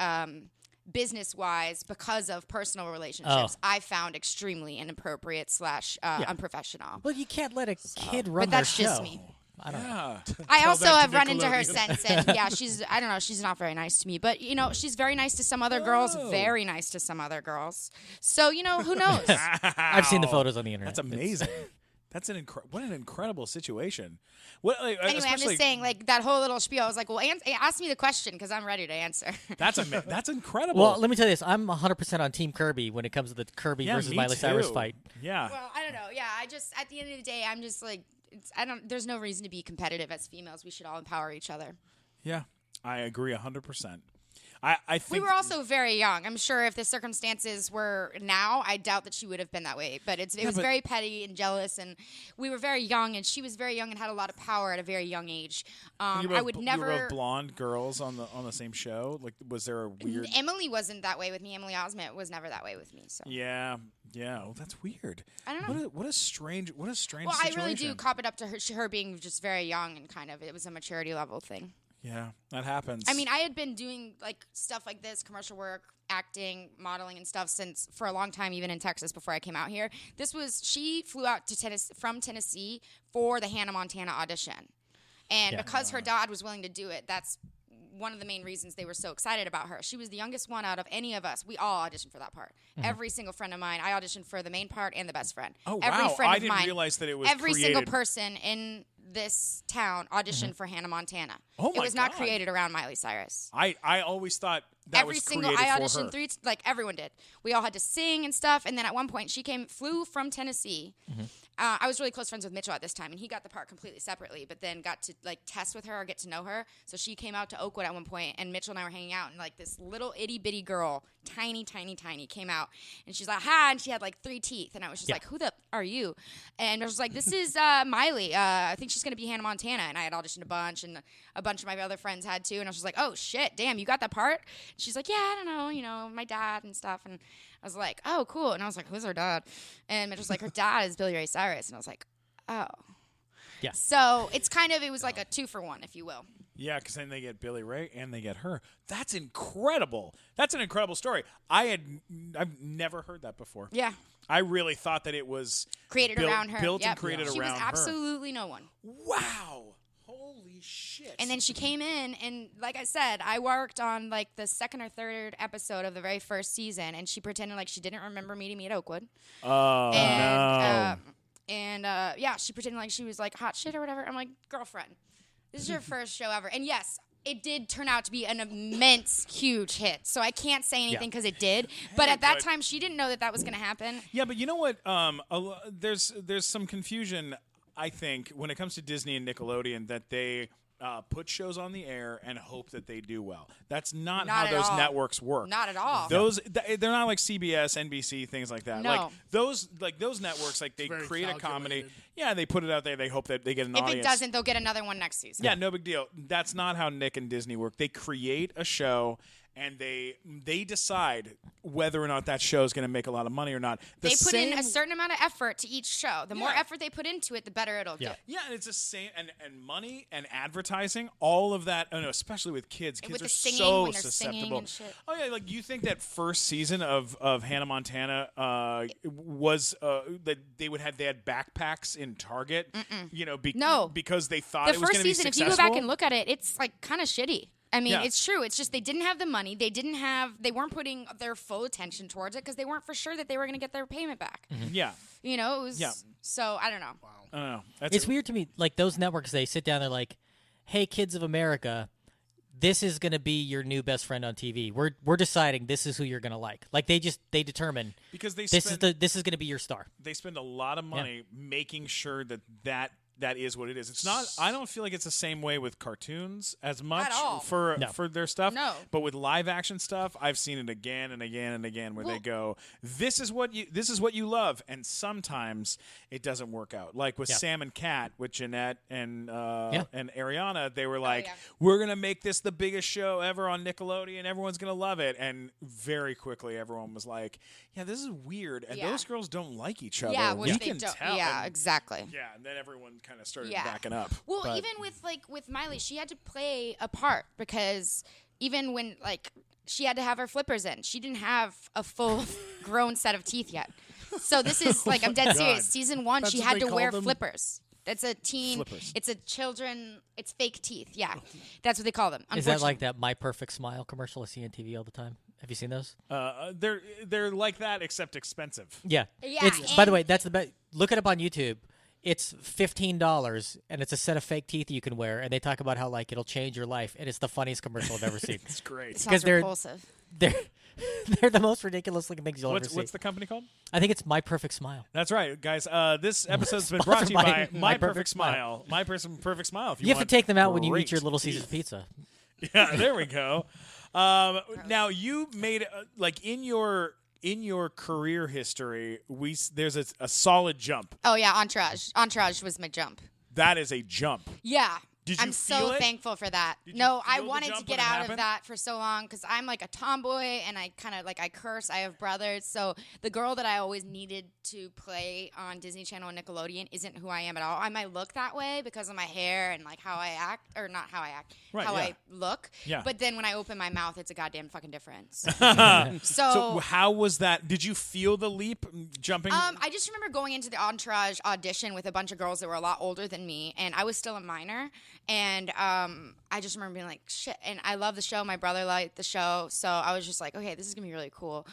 business wise because of personal relationships, I found extremely inappropriate / unprofessional. Well, you can't let a kid run But that's her show. just me. I don't know. Yeah. I Tell also that to have run into her Nickelodeon. since, and yeah, I don't know, she's not very nice to me, but she's very nice to some other girls, very nice to some other girls. So who knows? I've seen the photos on the internet. That's amazing. That's what an incredible situation. What? Like, Anyway, I'm especially- just saying, like that whole little spiel. I was like, well, ask me the question because I'm ready to answer. That's incredible. Well, let me tell you this. I'm 100% on Team Kirby when it comes to the Kirby yeah, versus me Miley Cyrus too. fight. Yeah. Well, I don't know. Yeah, I just at the end of the day, I'm just like, there's no reason to be competitive as females. We should all empower each other. Yeah. I agree 100%. I think We were also very young. I'm sure if the circumstances were now, I doubt that she would have been that way. But it was but- very petty and jealous, and we were very young, and she was very young and had a lot of power at a very young age. you were I both- would You were never. both blonde girls on the same show. Like, was there a weird? Emily wasn't that way with me. Emily Osment was never that way with me. So Yeah. Well, that's weird. I don't know. What a strange. What a strange. Well, situation. I really do cop it up to her being just very young and kind of it was a maturity level thing. Yeah, that happens. I mean, I had been doing like stuff like this, commercial work, acting, modeling, and stuff for a long time, even in Texas before I came out here. She flew out to from Tennessee for the Hannah Montana audition, and because her dad was willing to do it, that's one of the main reasons they were so excited about her. She was the youngest one out of any of us. We all auditioned for that part. Every single friend of mine, I auditioned for the main part and the best friend. Oh, Every wow. friend I of didn't mine, realize that it was every single created- person in this town auditioned for Hannah Montana. Oh It my was not God. created around Miley Cyrus. I always thought that Every was single created I for auditioned her. like everyone did. We all had to sing and stuff. And then at one point, flew from Tennessee. I was really close friends with Mitchell at this time, and he got the part completely separately. But then got to like test with her or get to know her. So she came out to Oakwood at one point, and Mitchell and I were hanging out, and like this little itty bitty girl, tiny, came out, and she's like, "Hi," and she had like 3 teeth, and I was just like, "Who the are you?" And I was like, "This is Miley. I think she's gonna be Hannah Montana." And I had auditioned a bunch, and a bunch of my other friends had too. And I was just like, "Oh shit, damn, you got that part?" And she's like, "Yeah, I don't know, my dad and stuff." And I was like, "Oh, cool." And I was like, "Who's her dad?" And Mitch was like, "Her dad is Billy Ray Cyrus." And I was like, "Oh." Yeah. So it was like a 2-for-1, if you will. Yeah, because then they get Billy Ray and they get her. That's incredible. That's an incredible story. I've never heard that before. Yeah. I really thought that it was Created around her. built Yep. and created She around was her. absolutely no one. Wow. Holy shit. And then she came in, and like I said, I worked on like the 2nd or 3rd episode of the very first season, and she pretended like she didn't remember meeting me at Oakwood. Oh, And, no. yeah, she pretended like she was like hot shit or whatever. I'm like, girlfriend, this is your first show ever. And yes, it did turn out to be an immense, huge hit. So I can't say anything because it did. But at that but- time, she didn't know that was going to happen. Yeah, but you know what? There's some confusion, I think, when it comes to Disney and Nickelodeon, that they put shows on the air and hope that they do well. That's not how at those all. networks work. Not at all. They're not like CBS, NBC, things like that. No. Those networks, like they very create a comedy. calculated. Yeah, they put it out there. They hope that they get an If audience. it doesn't, they'll get another one next season. Yeah, no big deal. That's not how Nick and Disney work. They create a show and they decide whether or not that show is going to make a lot of money or not. They put in a certain amount of effort to each show. The more Yeah. effort they put into it, the better it'll do. Yeah, and it's the same, and money and advertising, all of that. Oh no, especially with kids. Kids with are the singing, so when they're singing susceptible. and shit. Oh yeah, like you think that first season of Hannah Montana was that they had backpacks in Target. No. because they thought The it was going first to be season, if successful. you go back and look at it, it's like kind of shitty. I mean, Yeah. it's true. It's just they didn't have the money. They weren't putting their full attention towards it because they weren't for sure that they were going to get their payment back. Yeah, It was. Yeah. So I don't know. I don't know. That's It's weird to me. Like those networks, they sit down. They're like, "Hey, kids of America, this is going to be your new best friend on TV. We're deciding this is who you're going to like." Like they determine because this is going to be your star. they spend a lot of money making sure that is what it is. It's not. I don't feel like it's the same way with cartoons as much all. for their stuff. No. But with live action stuff, I've seen it again and again and again where they go, "This is what you love," and sometimes it doesn't work out. Like with Sam and Cat, with Jeanette and Ariana, they were like, yeah. "We're gonna make this the biggest show ever on Nickelodeon. Everyone's gonna love it." And very quickly, everyone was like, "Yeah, this is weird." And Yeah. those girls don't like each other. Yeah, which we they can don't. tell. Yeah, And- exactly. yeah, and then everyone kind of started Yeah. backing up. Well, But- even with Miley, she had to play a part because even when she had to have her flippers in, she didn't have a full grown set of teeth yet. So this is I'm dead serious. Season 1, That's she what had they to call wear them? flippers. That's a teen. Flippers. It's a children. It's fake teeth. Yeah, that's what they call them. Is that like that My Perfect Smile commercial I see on TV all the time? Have you seen those? they're like that except expensive. Yeah. Yeah, It's, by the and- way, that's the best. Look it up on YouTube. It's $15, and it's a set of fake teeth you can wear, and they talk about how it'll change your life, and it's the funniest commercial I've ever seen. It's great. It because sounds they're- repulsive. They're the most ridiculous looking things you'll ever see. What's the company called? I think it's My Perfect Smile. That's right, guys. This episode's been brought to you by Sponsored by My My Perfect Perfect Smile. My Perfect Smile. If You have to want take them out when you eat your great Little teeth. Caesars pizza. Yeah, there we go. Now you made in your career history, there's a solid jump. Oh yeah, Entourage. Entourage was my jump. That is a jump. Yeah. Did you I'm feel so it? thankful for that. Did you No, I feel the wanted to jump get when it out of happened? that for so long because I'm a tomboy and I kind of I curse. I have brothers. So the girl that I always needed to play on Disney Channel and Nickelodeon isn't who I am at all. I might look that way because of my hair and how I act, or not how I act, Right, how yeah. I look. Yeah. But then when I open my mouth, it's a goddamn fucking difference. So how was that? Did you feel the leap jumping? I just remember going into the Entourage audition with a bunch of girls that were a lot older than me, and I was still a minor. And I just remember being like, shit. And I love the show. My brother liked the show. So I was just like, okay, this is going to be really cool.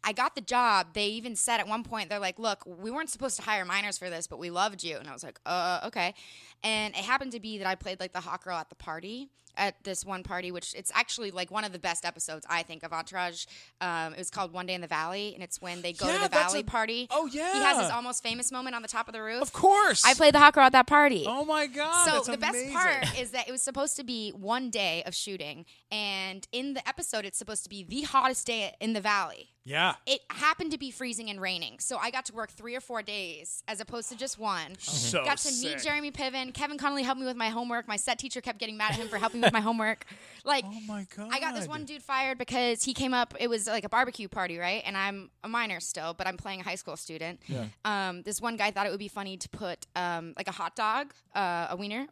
I got the job. They even said at one point, they're like, look, we weren't supposed to hire minors for this, but we loved you. And I was like, okay. And it happened to be that I played like the hot girl at the party, at this one party, which it's actually like one of the best episodes, I think, of Entourage. It was called One Day in the Valley, and it's when they go to the Valley party. Oh, yeah. He has his almost famous moment on the top of the roof. Of course. I played the hot girl at that party. Oh, my God. So that's the amazing. best part is that it was supposed to be one day of shooting, and in the episode, it's supposed to be the hottest day in the Valley. Yeah. It happened to be freezing and raining, so I got to work 3 or 4 days as opposed to just one. So got to meet Jeremy Piven. Kevin Connolly helped me with my homework. My set teacher kept getting mad at him for helping me with my homework. Like, oh my God. I got this one dude fired because he came up. It was like a barbecue party, right? And I'm a minor still, but I'm playing a high school student. Yeah. This one guy thought it would be funny to put like a hot dog, a wiener,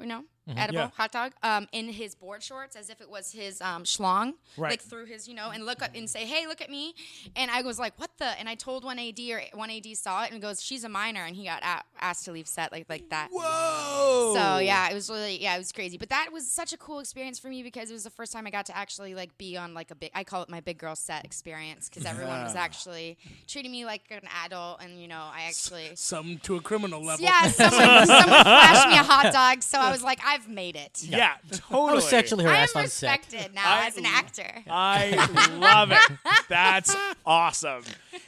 edible Yeah. hot dog, in his board shorts as if it was his schlong, Right. like through his, and look up and say, hey, look at me. And I was like, what the? And I told one AD, or one AD saw it and goes, she's a minor. And he got asked to leave set like that. Whoa. So yeah, it was it was crazy. But that was such a cool experience for me because it was the first time I got to actually like be on like I call it my big girl set experience because everyone was actually treating me like an adult, and I actually Some to a criminal level. yeah, someone flashed me a hot dog, so I was like, I've made it. Yeah, I totally. was sexually I am harassed on set. respected now as an actor. I love it. That's awesome.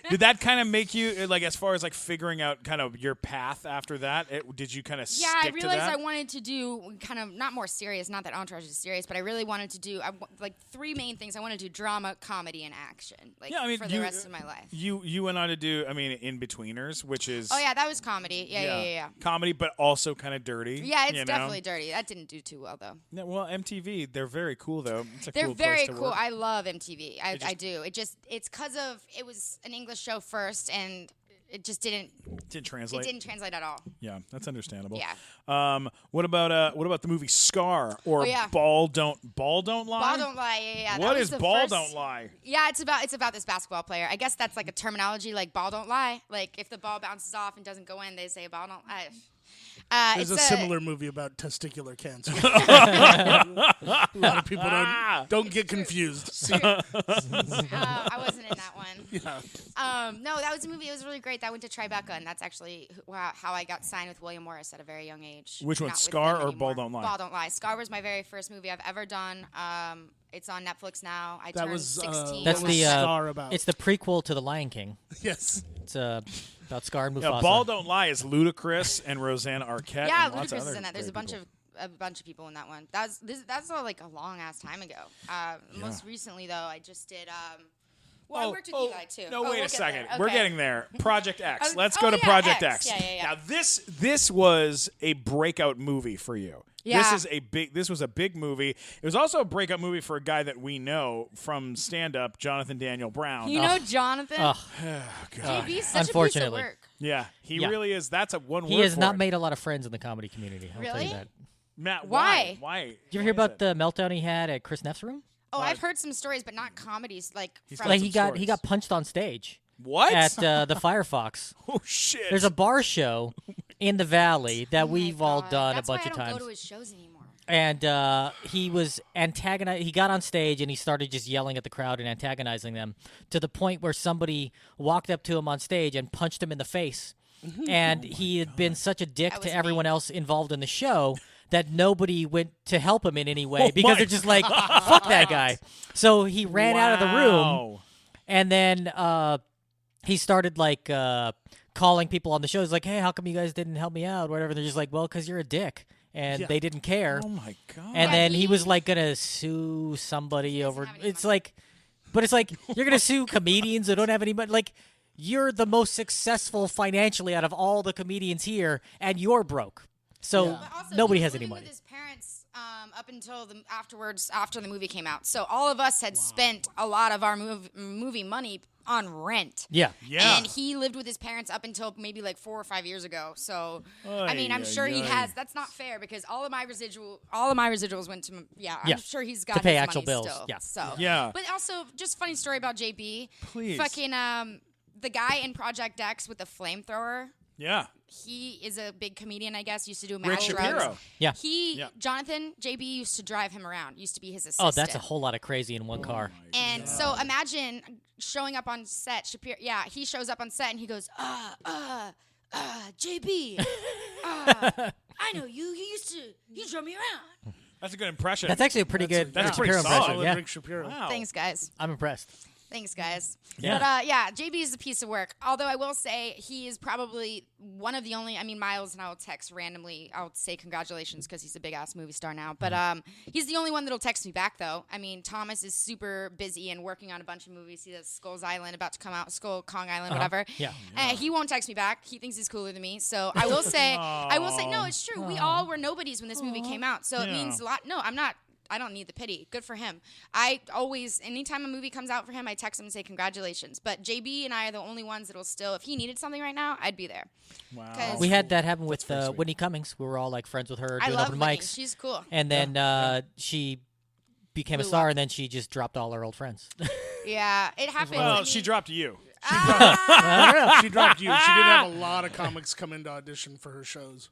Did that kind of make you, like, as far as like figuring out kind of your path after that? Did you kind of stick I to realized that? I wanted to do kind of not more serious, not that Entourage is serious, but I really wanted to do like 3 main things. I wanted to do drama, comedy, and action, like for the rest of my life. You went on to do, In-Betweeners, which is Oh yeah, that was comedy. Yeah. comedy, but also kind of dirty. Yeah, it's definitely dirty. That didn't do too well though. Yeah, well, MTV, they're very cool though. It's a They're cool very place to cool. work. I love MTV. I do. It's because of it was an English show first, and it just didn't translate. It didn't translate at all. Yeah, that's understandable. Yeah. What about the movie Scar or Oh, yeah. Ball Don't Lie? Ball Don't Lie. Yeah. What That was is the Ball first- Don't Lie? Yeah, it's about this basketball player. I guess that's like a terminology, like ball don't lie. Like if the ball bounces off and doesn't go in, they say ball don't lie. There's It's a similar movie about testicular cancer. A lot of people don't get confused. I wasn't in that one. Yeah. No, that was a movie. It was really great. That went to Tribeca, and that's actually how I got signed with William Morris at a very young age. Which one, Not with Scar them or Ball anymore. Don't Lie? Ball Don't Lie. Scar was my very first movie I've ever done. It's on Netflix now. I That turned was 16. That's what the was Scar about? it's the prequel to The Lion King. Yes. It's about Scar and Yeah, Mufasa. Ball Don't Lie is Ludacris and Roseanne Arquette. Yeah, and lots of Ludacris other is in that. There's a great bunch of people in that one. That's all like a long ass time ago. Most recently though, I just did. I worked with Eli too. No, Oh, wait we'll a get second. there. We're Okay. getting there. Project X. Oh, Let's oh, go to yeah, Project X. X. Yeah. Now this was a breakout movie for you. Yeah. This was a big movie. It was also a breakout movie for a guy that we know from stand-up, Jonathan Daniel Brown. You know Jonathan? Ugh. JB's such a piece of Unfortunately. work. Yeah, he Yeah. really is. That's a one word He has for not it. made a lot of friends in the comedy community. I'll tell Really? you that. Matt, Why? Why? Did you ever hear about the meltdown he had at Chris Neff's room? Oh, I've heard some stories, but not comedies. Like from Like some he got stories. punched on stage What? at the Firefox. Oh shit. There's a bar show in the Valley that Oh my we've all God. done That's a bunch why of I don't times. go to his shows anymore. And he was antagonizing. He got on stage and he started just yelling at the crowd and antagonizing them to the point where somebody walked up to him on stage and punched him in the face. And he had been such a dick That to was everyone me. else involved in the show that nobody went to help him in any way because my they're just like, fuck that guy. So he ran out of the room. Wow. And then he started like calling people on the show. He's like, hey, how come you guys didn't help me out? Whatever. They're just like, well, because you're a dick. And Yeah. they didn't care. Oh my god. And Yeah, then he he- was like gonna sue somebody over. have any It's money. like, but it's like you're gonna sue comedians who don't have any money. Like you're the most successful financially out of all the comedians here, and you're broke. So Yeah. But also, nobody he has was any living money. with his parents up until after the movie came out. So all of us had spent a lot of our movie money on rent. Yeah. Yeah. And he lived with his parents up until maybe like 4 or 5 years ago. So I mean, I'm Ay, sure ay, he ay. has. That's not fair because all of my residuals went to. Yeah, Yeah. I'm sure he's got To pay his actual money bills, Still, yeah. So Yeah. But also, just funny story about JB. Please. Fucking the guy in Project X with the flamethrower. Yeah. He is a big comedian, I guess. Used to do Rick Mad Shapiro. Drugs. Yeah. Jonathan, JB used to drive him around. Used to be his Oh, assistant. that's a whole lot of crazy in one car. And so imagine showing up on set. Shapiro, he shows up on set and he goes, JB, I know you. You drove me around. That's a good impression. That's actually a pretty good that's pretty Shapiro solid. impression. Yeah. Rick Shapiro. Wow. Thanks, guys. I'm impressed. Thanks, guys. Yeah. But JB is a piece of work. Although I will say he is probably one of the only. I mean, Miles and I will text randomly. I'll say congratulations because he's a big ass movie star now. But he's the only one that'll text me back though. I mean, Thomas is super busy and working on a bunch of movies. He has Skulls Island about to come out, Kong Island, whatever. Yeah. He won't text me back. He thinks he's cooler than me. So I will say, no, it's true. We all were nobodies when this movie came out. So it means a lot. No, I'm not. I don't need the pity. Good for him. I always, anytime a movie comes out for him, I text him and say congratulations. But JB and I are the only ones that'll still, if he needed something right now, I'd be there. Wow. We had that happen with Whitney Cummings. We were all like friends with her I doing love open Whitney. mics. She's cool. And then she became a Blew star, up. and then she just dropped all her old friends. Yeah, it happened. Well, she dropped you. She dropped you. She did have a lot of comics come into audition for her shows.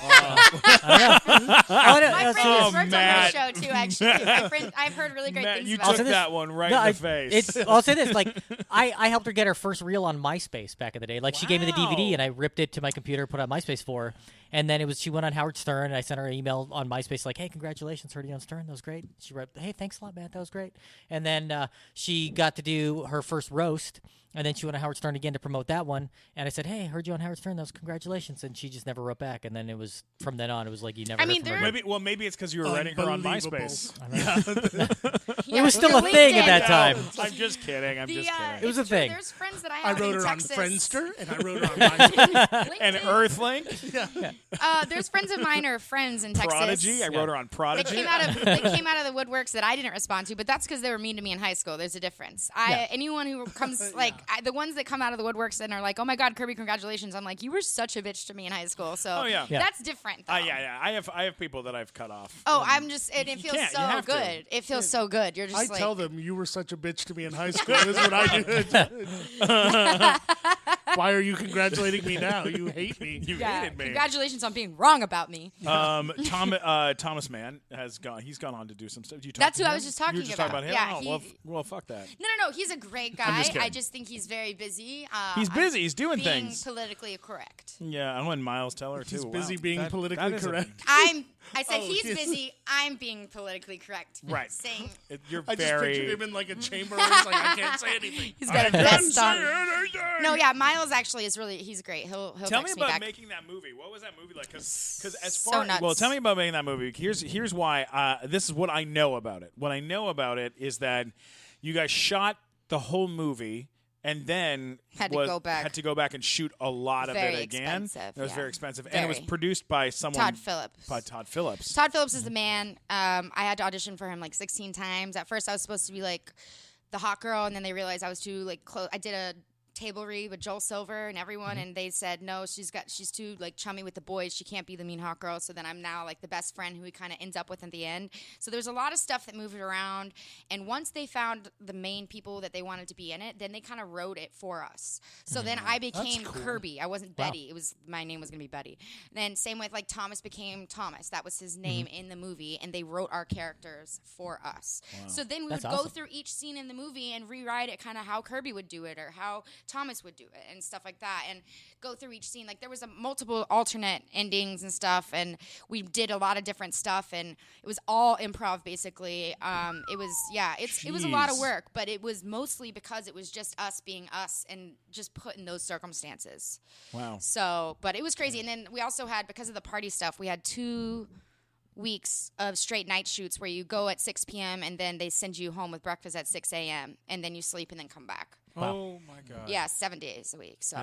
My friend has worked on Matt. her show too. Actually, I've heard really great Matt, things you about took her. that one right No, in the face. I'll say this: like, I helped her get her first reel on MySpace back in the day. Like, she gave me the DVD, and I ripped it to my computer, put it on MySpace for her. And then she went on Howard Stern, and I sent her an email on MySpace like, "Hey, congratulations, heard you on Stern. That was great." She wrote, "Hey, thanks a lot, Matt. That was great." And then she got to do her first roast. And then she went to Howard Stern again to promote that one. And I said, "Hey, heard you on Howard Stern. That was congratulations." And she just never wrote back. And then it was from then on. It was like you never. I heard mean, from her. Maybe it's because you were writing her on Unbelievable. MySpace. It was still a thing at that time. I'm just kidding. I'm just kidding. It was a it's true. thing. There's friends that I I have wrote in her on Texas. Friendster, and I wrote her on MySpace. And Earthlink, There's friends of mine or friends in Texas. Prodigy. I wrote her on They Prodigy. came out of the woodworks that I didn't respond to, but that's because they were mean to me in high school. There's a difference. Anyone who comes the ones that come out of the woodworks and are like, "Oh my God, Kirby, congratulations!" I'm like, "You were such a bitch to me in high school." So that's different. Though. Yeah. I have people that I've cut off. Oh, I'm just. And it You feels can't. You so have to. good. It feels so good. You're just I like. tell them, you were such a bitch to me in high school. This is what I did. Why are you congratulating me now? You hate me. You Yeah, hated me. congratulations on being wrong about me. Thomas Mann has gone. He's gone on to do some stuff. You That's to who I him? was just talking You were just about. talking about him. Yeah, well, fuck that. No. He's a great guy. just kidding. I just think he's very busy. He's busy. He's doing being things. politically correct. Yeah, I'm letting Miles tell her too. He's Wow. busy being That politically is a- correct. I said Oh, he's yes. busy. I'm being politically correct. Right. Saying You're I just very. pictured him in like a chamber where he's like, I can't say anything. he's got a vest on. anything. No, yeah, Miles actually is he's great. He'll Tell me text about back. making that movie. What was that movie like? Because as So far nuts. well, tell me about making that movie. Here's why. This is what I know about it. What I know about it is that you guys shot the whole movie. And then Had to go back and shoot a lot of Very it again. expensive, It was yeah. very expensive, and it was Very. produced by someone. Todd Phillips. By Todd Phillips. Todd Phillips is the man. I had to audition for him like 16 times. At first, I was supposed to be like the hot girl, and then they realized I was too like close. I did a table read with Joel Silver and everyone, and they said no, she's too like chummy with the boys. She can't be the mean hot girl. So then I'm now like the best friend who he kind of ends up with at the end. So there's a lot of stuff that moved around, and once they found the main people that they wanted to be in it, then they kind of wrote it for us. So then I became Kirby. I wasn't Betty. It was my name was gonna be Betty. And then same with like Thomas became Thomas. That was his name in the movie, and they wrote our characters for us. So then we That's would go awesome. through each scene in the movie and rewrite it kind of how Kirby would do it or how Thomas would do it and stuff like that, and go through each scene. Like there was multiple alternate endings and stuff, and we did a lot of different stuff, and it was all improv basically. It was a lot of Jeez. work, but it was mostly because it was just us being us and just put in those circumstances. Wow. So, but it was crazy. And then we also had, because of the party stuff, we had 2 weeks of straight night shoots where you go at 6 p.m. and then they send you home with breakfast at 6 a.m. and then you sleep and then come back. Oh my God. Yeah, 7 days a week. So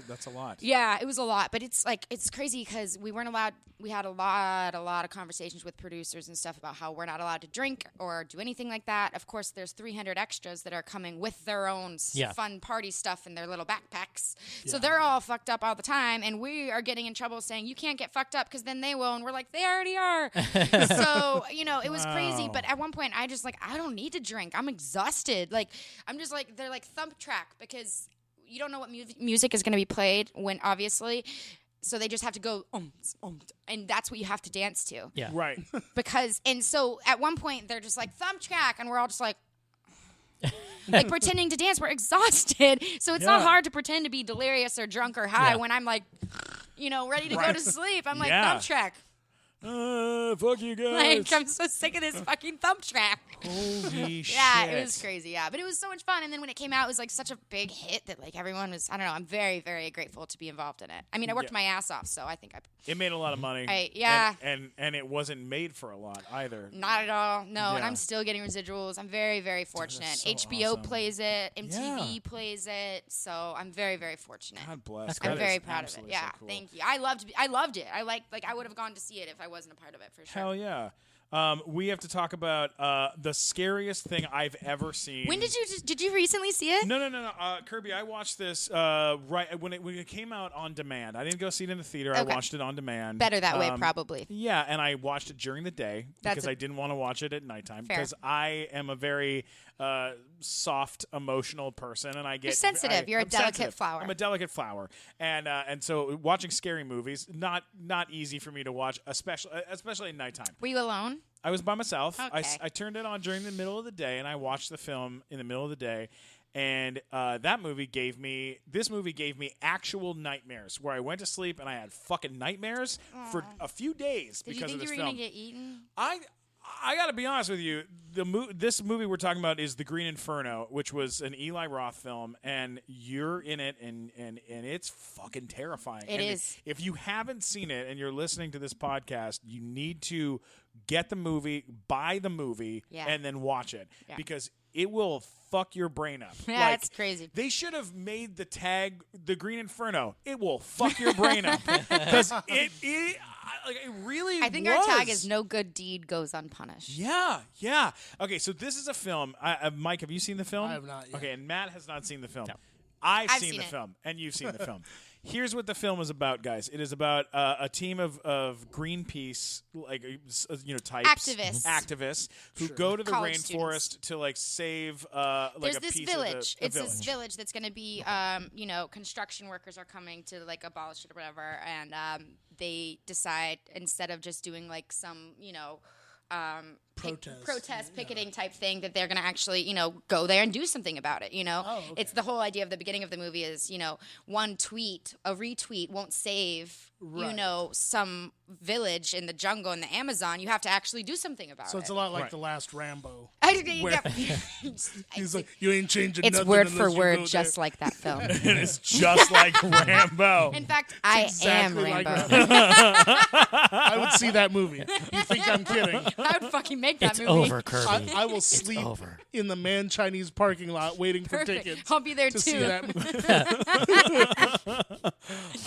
That's a lot. yeah, it was a lot, but it's crazy because we weren't allowed. We had a lot of conversations with producers and stuff about how we're not allowed to drink or do anything like that. Of course, there's 300 extras that are coming with their own fun party stuff in their little backpacks, so they're all fucked up all the time, and we are getting in trouble saying you can't get fucked up because then they will, and we're like they already are. So it was crazy. But at one point, I just I don't need to drink. I'm exhausted. Like I'm just like they're like thump track because you don't know what music is going to be played when obviously. So they just have to go, and that's what you have to dance to. Yeah. Right. And so at one point they're just like thumb track, and we're all just like pretending to dance. We're exhausted, so it's not hard to pretend to be delirious or drunk or high when I'm like, ready to go to sleep. I'm like thumb track. Fuck you guys. Like, I'm so sick of this fucking thumb track. Holy shit. Yeah, it was crazy, yeah. But it was so much fun. And then when it came out, it was like such a big hit that like everyone was, I don't know, I'm very, very grateful to be involved in it. I mean, I worked my ass off, so I think It made a lot of money. Yeah. And it wasn't made for a lot either. Not at all. No, and I'm still getting residuals. I'm very, very fortunate. so HBO awesome. plays it. MTV plays it. So I'm very, very fortunate. God bless. That's I'm great. very proud of it. Yeah, cool. thank you. I loved it. I would have gone to see it if I wasn't a part of it for sure. Hell yeah. We have to talk about the scariest thing I've ever seen. When did you recently see it? No. Kirby, I watched this right when it came out on demand. I didn't go see it in the theater. I watched it on demand. Better that way, probably. Yeah, and I watched it during the day because I didn't want to watch it at nighttime because I am a very soft, emotional person, and I get You're sensitive. You're a delicate sensitive. flower. I'm a delicate flower, and so watching scary movies not easy for me to watch, especially at nighttime. Were you alone? I was by myself. Okay. I turned it on during the middle of the day, and I watched the film in the middle of the day. And this movie gave me actual nightmares where I went to sleep and I had fucking nightmares for a few days Did because you think of this you were film. gonna get eaten? I got to be honest with you. This movie we're talking about is The Green Inferno, which was an Eli Roth film, and you're in it, and it's fucking terrifying. It is. If you haven't seen it and you're listening to this podcast, you need to get the movie, buy the movie, and then watch it because it will fuck your brain up. Yeah, it's crazy. They should have made the tag The Green Inferno. It will fuck your brain up because it really I think was. our tag is no good deed goes unpunished. Yeah. Okay, so this is a film. Mike, have you seen the film? I have not yet. Okay, and Matt has not seen the film. No. I've I've seen seen the it. film, and you've seen the film. Here's what the film is about, guys. It is about a team of Greenpeace, types, activists who go to the College rainforest to save There's a this piece village. of the It's village. this village that's going to be, construction workers are coming to abolish it or whatever, and they decide instead of just doing some, protest picketing type thing that they're going to actually, go there and do something about it, It's the whole idea of the beginning of the movie is, one tweet, a retweet won't save, some village in the jungle in the Amazon. You have to actually do something about it. So it's a lot like the last Rambo. He's like, you ain't changing it's nothing word unless for you word go just like that film. It is just like Rambo. In fact, I exactly am like Rambo. I would see that movie. You think I'm kidding? I would fucking make that It's movie. over, Kirby. I will sleep over. in the Man Chinese parking lot waiting for Perfect. tickets. I'll be there to too. see that movie.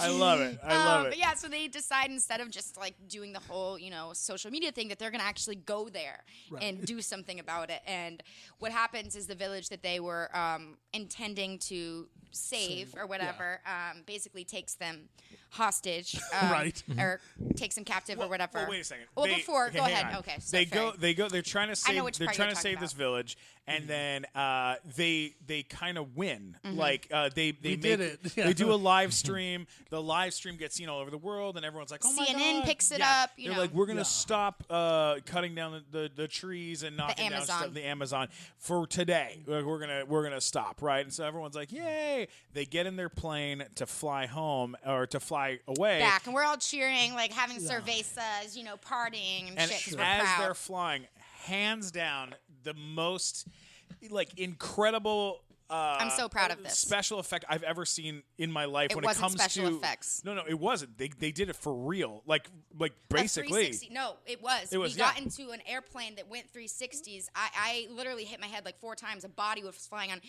I love it. I love it. But yeah, so they decide instead of just doing the whole, social media thing that they're going to actually go there and do something about it. And what happens is the village that they were intending to save or whatever basically takes them hostage or takes them captive or whatever. Well, wait a second. Well, They- before, okay, go hang ahead. on. Okay. So They fair. go. They're trying to save. which They're part trying you're to talking save this about. village, and then they kind of win. They did it. Yeah. They do a live stream. The live stream gets seen all over the world, and everyone's like, "Oh my CNN god!" picks it up, you They're know. like, "We're gonna stop cutting down the trees and knocking down Amazon. stuff, the Amazon for today. We're gonna stop, right?" And so everyone's like, "Yay!" They get in their plane to fly home or to fly away. Back, and we're all cheering, having cervezas, partying and And shit. 'cause we're as proud. they're flying, hands down, the most incredible. I'm so proud of this. Special effect I've ever seen in my life. It when wasn't it comes special to effects. No, it wasn't. They did it for real. Like A basically. 360. No, it was. It was, we got yeah. into an airplane that went 360s. I literally hit my head 4 times. A body was flying on.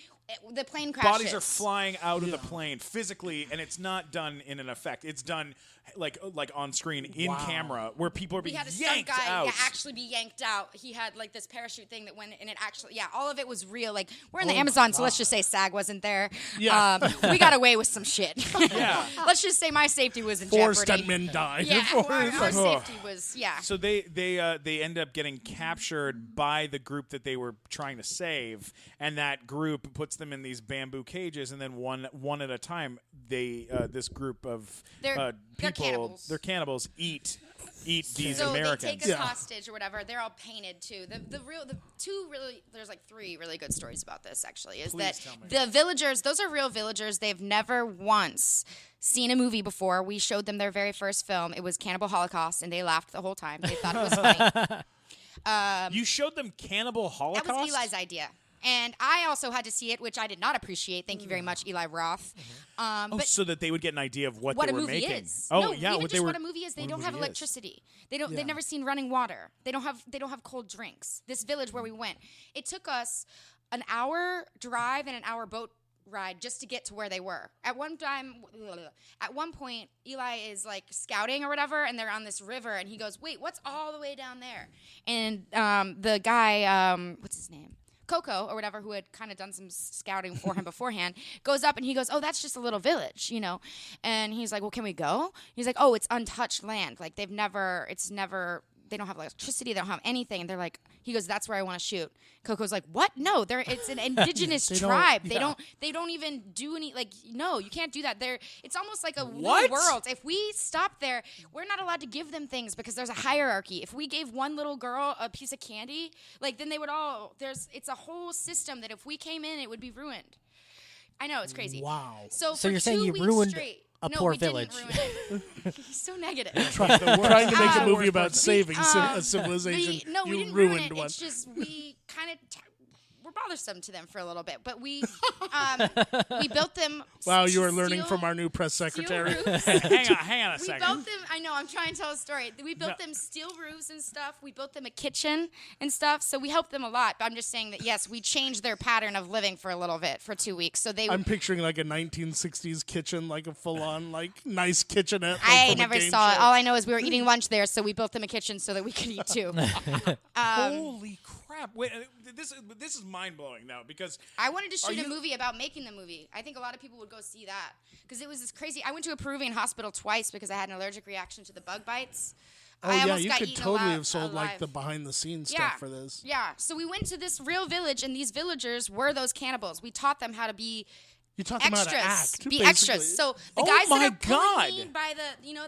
The plane crashes. Bodies are flying out of the plane physically, and it's not done in an effect. It's done like on screen in camera, where people are We being had a stunt yanked guy out. actually be yanked out. He had this parachute thing that went, and it actually, all of it was real. We're in the Amazon, so let's just say say SAG wasn't there. Yeah. We got away with some shit. Yeah. Let's just say my safety was in 4 jeopardy. stuntmen died. Yeah, our safety was, So they end up getting captured by the group that they were trying to save, and that group puts them in these bamboo cages, and then one at a time, this group of They're people, cannibals. eat these so Americans. they take us hostage or whatever. They're all painted too. There's like 3 really good stories about this actually. Is Please that tell me. the villagers? Those are real villagers. They've never once seen a movie before. We showed them their very first film. It was Cannibal Holocaust, and they laughed the whole time. They thought it was funny. You showed them Cannibal Holocaust? That was Eli's idea. And I also had to see it, which I did not appreciate. Thank you very much, Eli Roth. But so that they would get an idea of what what they a were movie making. is. Oh, no, yeah, even what just they were. what a movie is. They don't have movie is. electricity. They've never seen running water. They don't have cold drinks. This village where we went, it took us an hour drive and an hour boat ride just to get to where they were. At one point, Eli is like scouting or whatever, and they're on this river, and he goes, "Wait, what's all the way down there?" And the guy, what's his name? Coco or whatever, who had kind of done some scouting for him beforehand, goes up and he goes, "Oh, that's just a little village, you know." And he's like, "Well, can we go?" He's like, "Oh, it's untouched land. Like they don't have electricity, they don't have anything." And they're like, he goes, "That's where I want to shoot." Coco's like, "What? No, it's an indigenous tribe. They don't even do any, like, no, you can't do that. It's almost like a What? world. If we stop there, we're not allowed to give them things because there's a hierarchy. If we gave one little girl a piece of candy, like then they would it's a whole system that if we came in, it would be ruined." I know, it's crazy. Wow. So So for you're saying 2 you weeks ruined straight, a no, poor we village. Didn't ruin it. He's so negative. Trying to make a movie worst about person. saving a civilization. We you didn't ruined ruin it. one. It's just we kind of we're bothersome to them for a little bit, but we built them. Wow, you are learning steel- from our new press steel secretary. roofs. Hang on a We second. built them. I know. I'm trying to tell a story. We built them steel roofs and stuff. We built them a kitchen and stuff. So we helped them a lot. But I'm just saying that yes, we changed their pattern of living for a little bit for 2 weeks. So they. I'm picturing like a 1960s kitchen, like a full-on, like nice kitchenette. Like I from a never game saw it. show. All I know is we were eating lunch there, so we built them a kitchen so that we could eat too. Holy crap! Wait, this is mind blowing now because I wanted to shoot you- a movie about making the movie. I think a lot of people would go see that because it was this crazy. I went to a Peruvian hospital twice because I had an allergic reaction to the bug bites. Oh I yeah, almost you got could eaten totally alive- have sold like alive. the behind-the-scenes Yeah. stuff for this. Yeah. So we went to this real village, and these villagers were those cannibals. We taught them how to be You taught them how extras. to act. Be basically. extras. So the Oh guys my that are pulling me God. by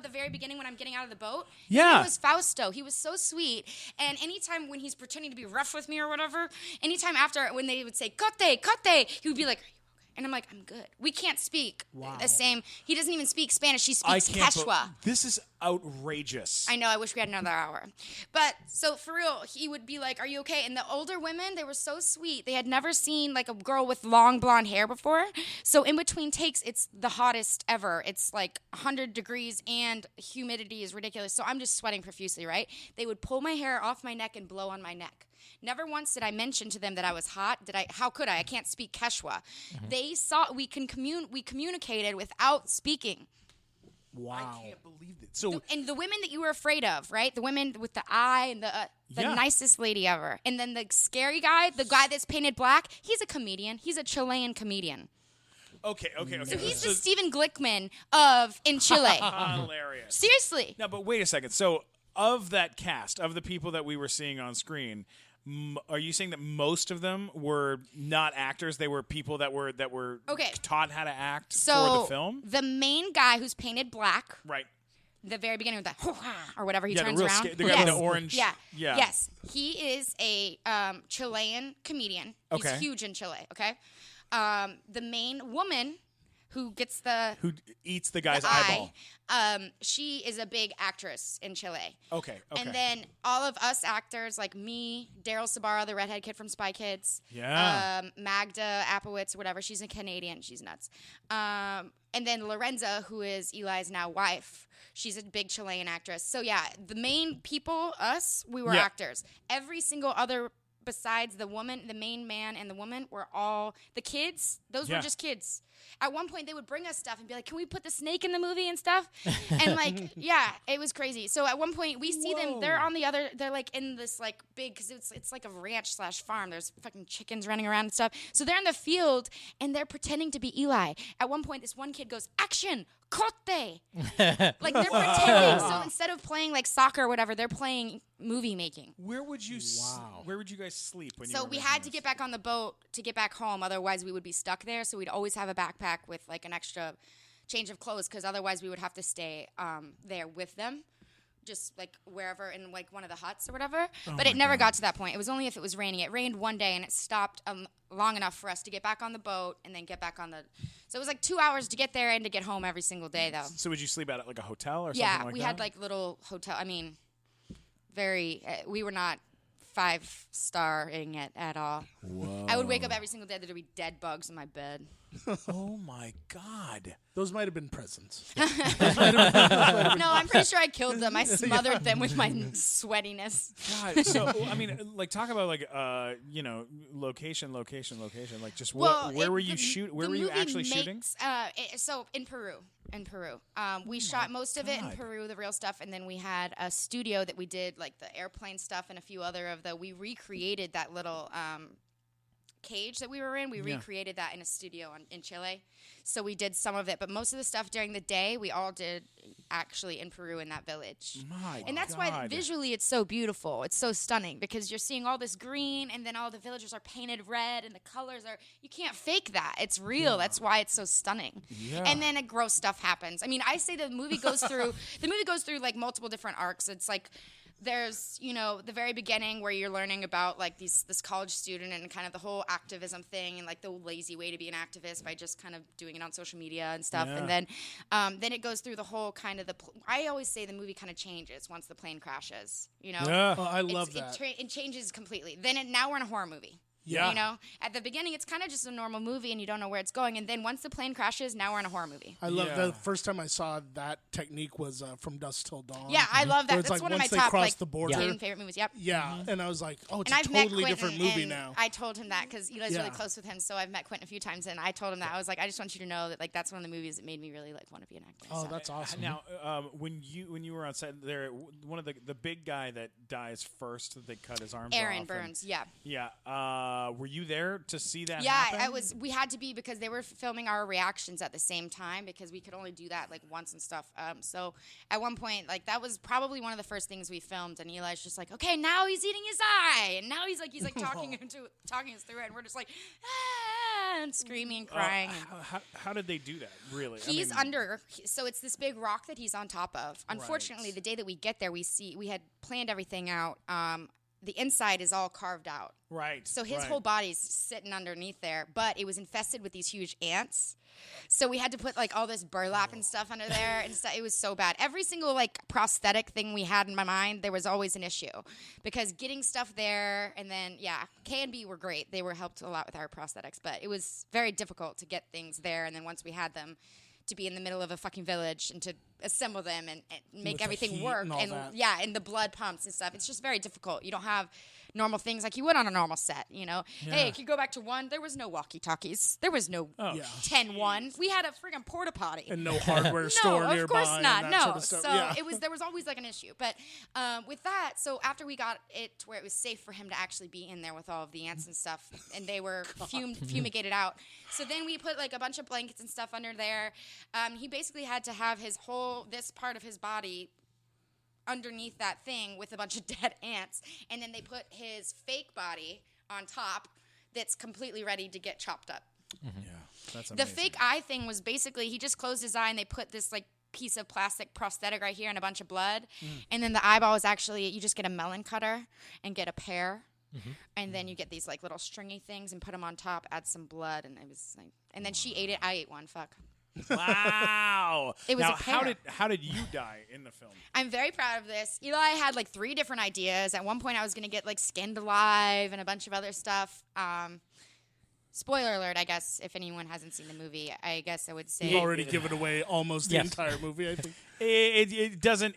the very beginning when I'm getting out of the boat. Yeah. He was Fausto. He was so sweet. And anytime when he's pretending to be rough with me or whatever, anytime after when they would say "Cote, cote," he would be like, "Are you okay?" And I'm like, "I'm good." We can't speak the same. He doesn't even speak Spanish. He I speaks can't. Quechua. This is outrageous. I know. I wish we had another hour. But so for real, he would be like, "Are you okay?" And the older women, they were so sweet. They had never seen like a girl with long blonde hair before. So in between takes, it's the hottest ever. It's like 100 degrees and humidity is ridiculous. So I'm just sweating profusely, right? They would pull my hair off my neck and blow on my neck. Never once did I mention to them that I was hot. How could I? I can't speak Quechua. They saw we communicated without speaking. Wow. I can't believe it. So And the women that you were afraid of, right? The women with the eye and the Yeah. nicest lady ever. And then the scary guy, the guy that's painted black, he's a comedian. He's a Chilean comedian. okay. So he's the Stephen Glickman in Chile. hilarious. Seriously. Now, but wait a second. So, of that cast, of the people that we were seeing on screen, are you saying that most of them were not actors? They were people that were Okay. taught how to act So for the film, the main guy who's painted black, right? the very beginning with that or whatever he Yeah, the turns real around. the guy with the orange. Yeah. Yeah. Yes. He is a Chilean comedian. He's Okay. huge in Chile, okay? The main woman who gets Who eats the guy's eye, eyeball? she is a big actress in Chile. Okay. And then all of us actors, like me, Daryl Sabara, the redhead kid from Spy Kids, Yeah. Magda Apowitz, whatever, she's a Canadian, she's nuts. And then Lorenza, who is Eli's now wife, she's a big Chilean actress. So yeah, the main people, us, we were Yeah. actors. Every single other besides the woman, the main man and the woman, were all the kids. Those were just kids. At one point, they would bring us stuff and be like, "Can we put the snake in the movie and stuff?" And like, yeah, it was crazy. So at one point, we see them. They're on the other. They're like in this like big, because it's like a ranch / farm. There's fucking chickens running around and stuff. So they're in the field and they're pretending to be Eli. At one point, this one kid goes, "Action, corte!" Like they're pretending. So instead of playing like soccer or whatever, they're playing movie making. Where would you Where would you guys sleep when So we had to get back on the boat to get back home. Otherwise, we would be stuck there. So we'd always have a backpack with like an extra change of clothes, because otherwise we would have to stay there with them, just like wherever in like one of the huts or whatever. But it never got to that point. It was only if it was raining. It rained one day and it stopped long enough for us to get back on the boat and then get back on the. So it was like 2 hours to get there and to get home every single day, though. So would you sleep out at like a hotel or something yeah, like that? we had like little hotel. I mean, we were not 5-starring it at all. Whoa. I would wake up every single day. There'd be dead bugs in my bed. Oh my God. Those might have been presents. No, I'm pretty sure I killed them. I smothered them with my sweatiness. God. So I mean, like, talk about like location. Like, just where were you shoot? Where were you actually shooting? So in Peru. We shot most of it in Peru, the real stuff, and then we had a studio that we did like the airplane stuff and a few other of the. We recreated that little cage that we were in. We recreated that in a studio in Chile. So we did some of it, but most of the stuff during the day we all did actually in Peru in that village. And that's why visually it's so beautiful. It's so stunning because you're seeing all this green and then all the villagers are painted red and the colors are, you can't fake that. It's real. Yeah. That's why it's so stunning. Yeah. And then gross stuff happens. I mean, I say the movie goes through like multiple different arcs. It's like there's, the very beginning where you're learning about like this college student and kind of the whole activism thing and like the lazy way to be an activist by just kind of doing it on social media and stuff. Yeah. And then it goes through the whole kind of I always say the movie kind of changes once the plane crashes, Yeah. Oh, I love that. It changes completely. Now we're in a horror movie. Yeah. At the beginning, it's kind of just a normal movie and you don't know where it's going. And then once the plane crashes, now we're in a horror movie. I love the first time I saw that technique was From Dusk Till Dawn. Yeah, I love that. That's like one of my once they top cross the border. favorite movies. Yep. Yeah, and I was like, oh, it's and a totally different movie now. I told him that because Eli's really close with him, so I've met Quentin a few times, and I told him that. I was like, I just want you to know that like that's one of the movies that made me really like want to be an actor. Oh, that's awesome. Now, when you were on set there, one of the big guy that dies first, that they cut his arms off. Aaron Burns, Yeah. Were you there to see that happen? Yeah, we had to be because they were filming our reactions at the same time because we could only do that like once and stuff. So at one point, like that was probably one of the first things we filmed, and Eli's just like, okay, now he's eating his eye, and now he's like talking us through it, and we're just like, and screaming and crying. How did they do that? Really? He's so it's this big rock that he's on top of. Unfortunately, the day that we get there, we had planned everything out. The inside is all carved out. Right. So his whole body's sitting underneath there, but it was infested with these huge ants. So we had to put like all this burlap and stuff under there, and it was so bad. Every single like prosthetic thing we had in my mind, there was always an issue because getting stuff there, and then K&B were great. They helped a lot with our prosthetics, but it was very difficult to get things there. And then once we had them, to be in the middle of a fucking village and to assemble them and make everything work and the blood pumps and stuff. It's just very difficult. You don't have normal things like you would on a normal set, Hey, if you go back to one, there was no walkie-talkies. There was no 10-1. We had a friggin' porta potty. And no hardware store nearby. No, of course not. And no. Sort of stuff. So there was always like an issue. But with that, so after we got it to where it was safe for him to actually be in there with all of the ants and stuff, and they were fumigated out. So then we put like a bunch of blankets and stuff under there. He basically had to have this part of his body underneath that thing with a bunch of dead ants, and then they put his fake body on top that's completely ready to get chopped up. Mm-hmm. Yeah, that's amazing. The fake eye thing was basically he just closed his eye and they put this like piece of plastic prosthetic right here and a bunch of blood, and then the eyeball is actually you just get a melon cutter and get a pear. Mm-hmm. And then you get these like little stringy things and put them on top, add some blood, and it was like, and then she ate it. I ate one. Fuck. Wow. It was now, a pear. how did you die in the film? I'm very proud of this. Eli had like 3 different ideas. At one point, I was going to get like skinned alive and a bunch of other stuff. Spoiler alert, I guess, if anyone hasn't seen the movie, I guess I would say... You've already given away almost the Yes. entire movie, I think. It doesn't.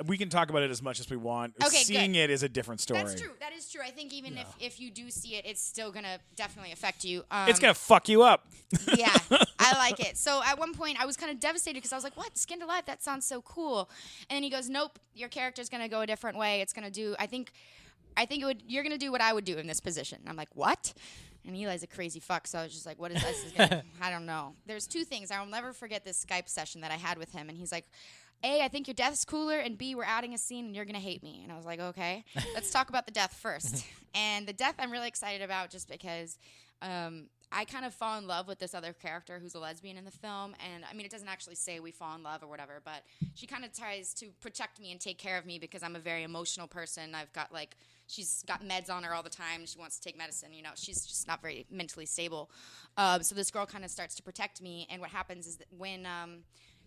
We can talk about it as much as we want. Okay, Seeing good. it is a different story. That's true. That is true. I think even if you do see it, it's still going to definitely affect you. It's gonna fuck you up. Yeah, I like it. So at one point, I was kind of devastated because I was like, what? Skinned Alive? That sounds so cool. And then he goes, nope, your character's going to go a different way. It's going to do, I think you're going to do what I would do in this position. And I'm like, what? And Eli's a crazy fuck, so I was just like, what is this? I don't know. There's two things. I will never forget this Skype session that I had with him. And he's like, A, I think your death's cooler, and B, we're adding a scene and you're going to hate me. And I was like, okay, let's talk about the death first. And the death I'm really excited about just because I kind of fall in love with this other character who's a lesbian in the film. And, I mean, it doesn't actually say we fall in love or whatever, but she kind of tries to protect me and take care of me because I'm a very emotional person. I've got, like, she's got meds on her all the time. She wants to take medicine. You know, she's just not very mentally stable. So this girl kind of starts to protect me. And what happens is that when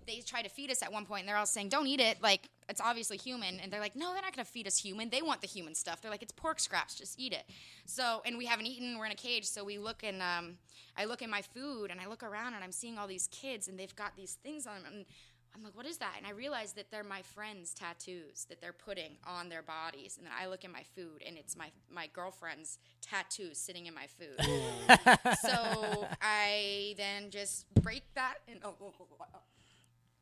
they try to feed us at one point, and they're all saying, don't eat it. Like, it's obviously human. And they're like, no, they're not going to feed us human. They want the human stuff. They're like, it's pork scraps. Just eat it. So, and we haven't eaten. We're in a cage. So we look, and I look in my food, and I look around, and I'm seeing all these kids, and they've got these things on them. And I'm like, what is that? And I realize that they're my friends' tattoos that they're putting on their bodies. And then I look at my food, and it's my girlfriend's tattoo sitting in my food. So I then just break that, and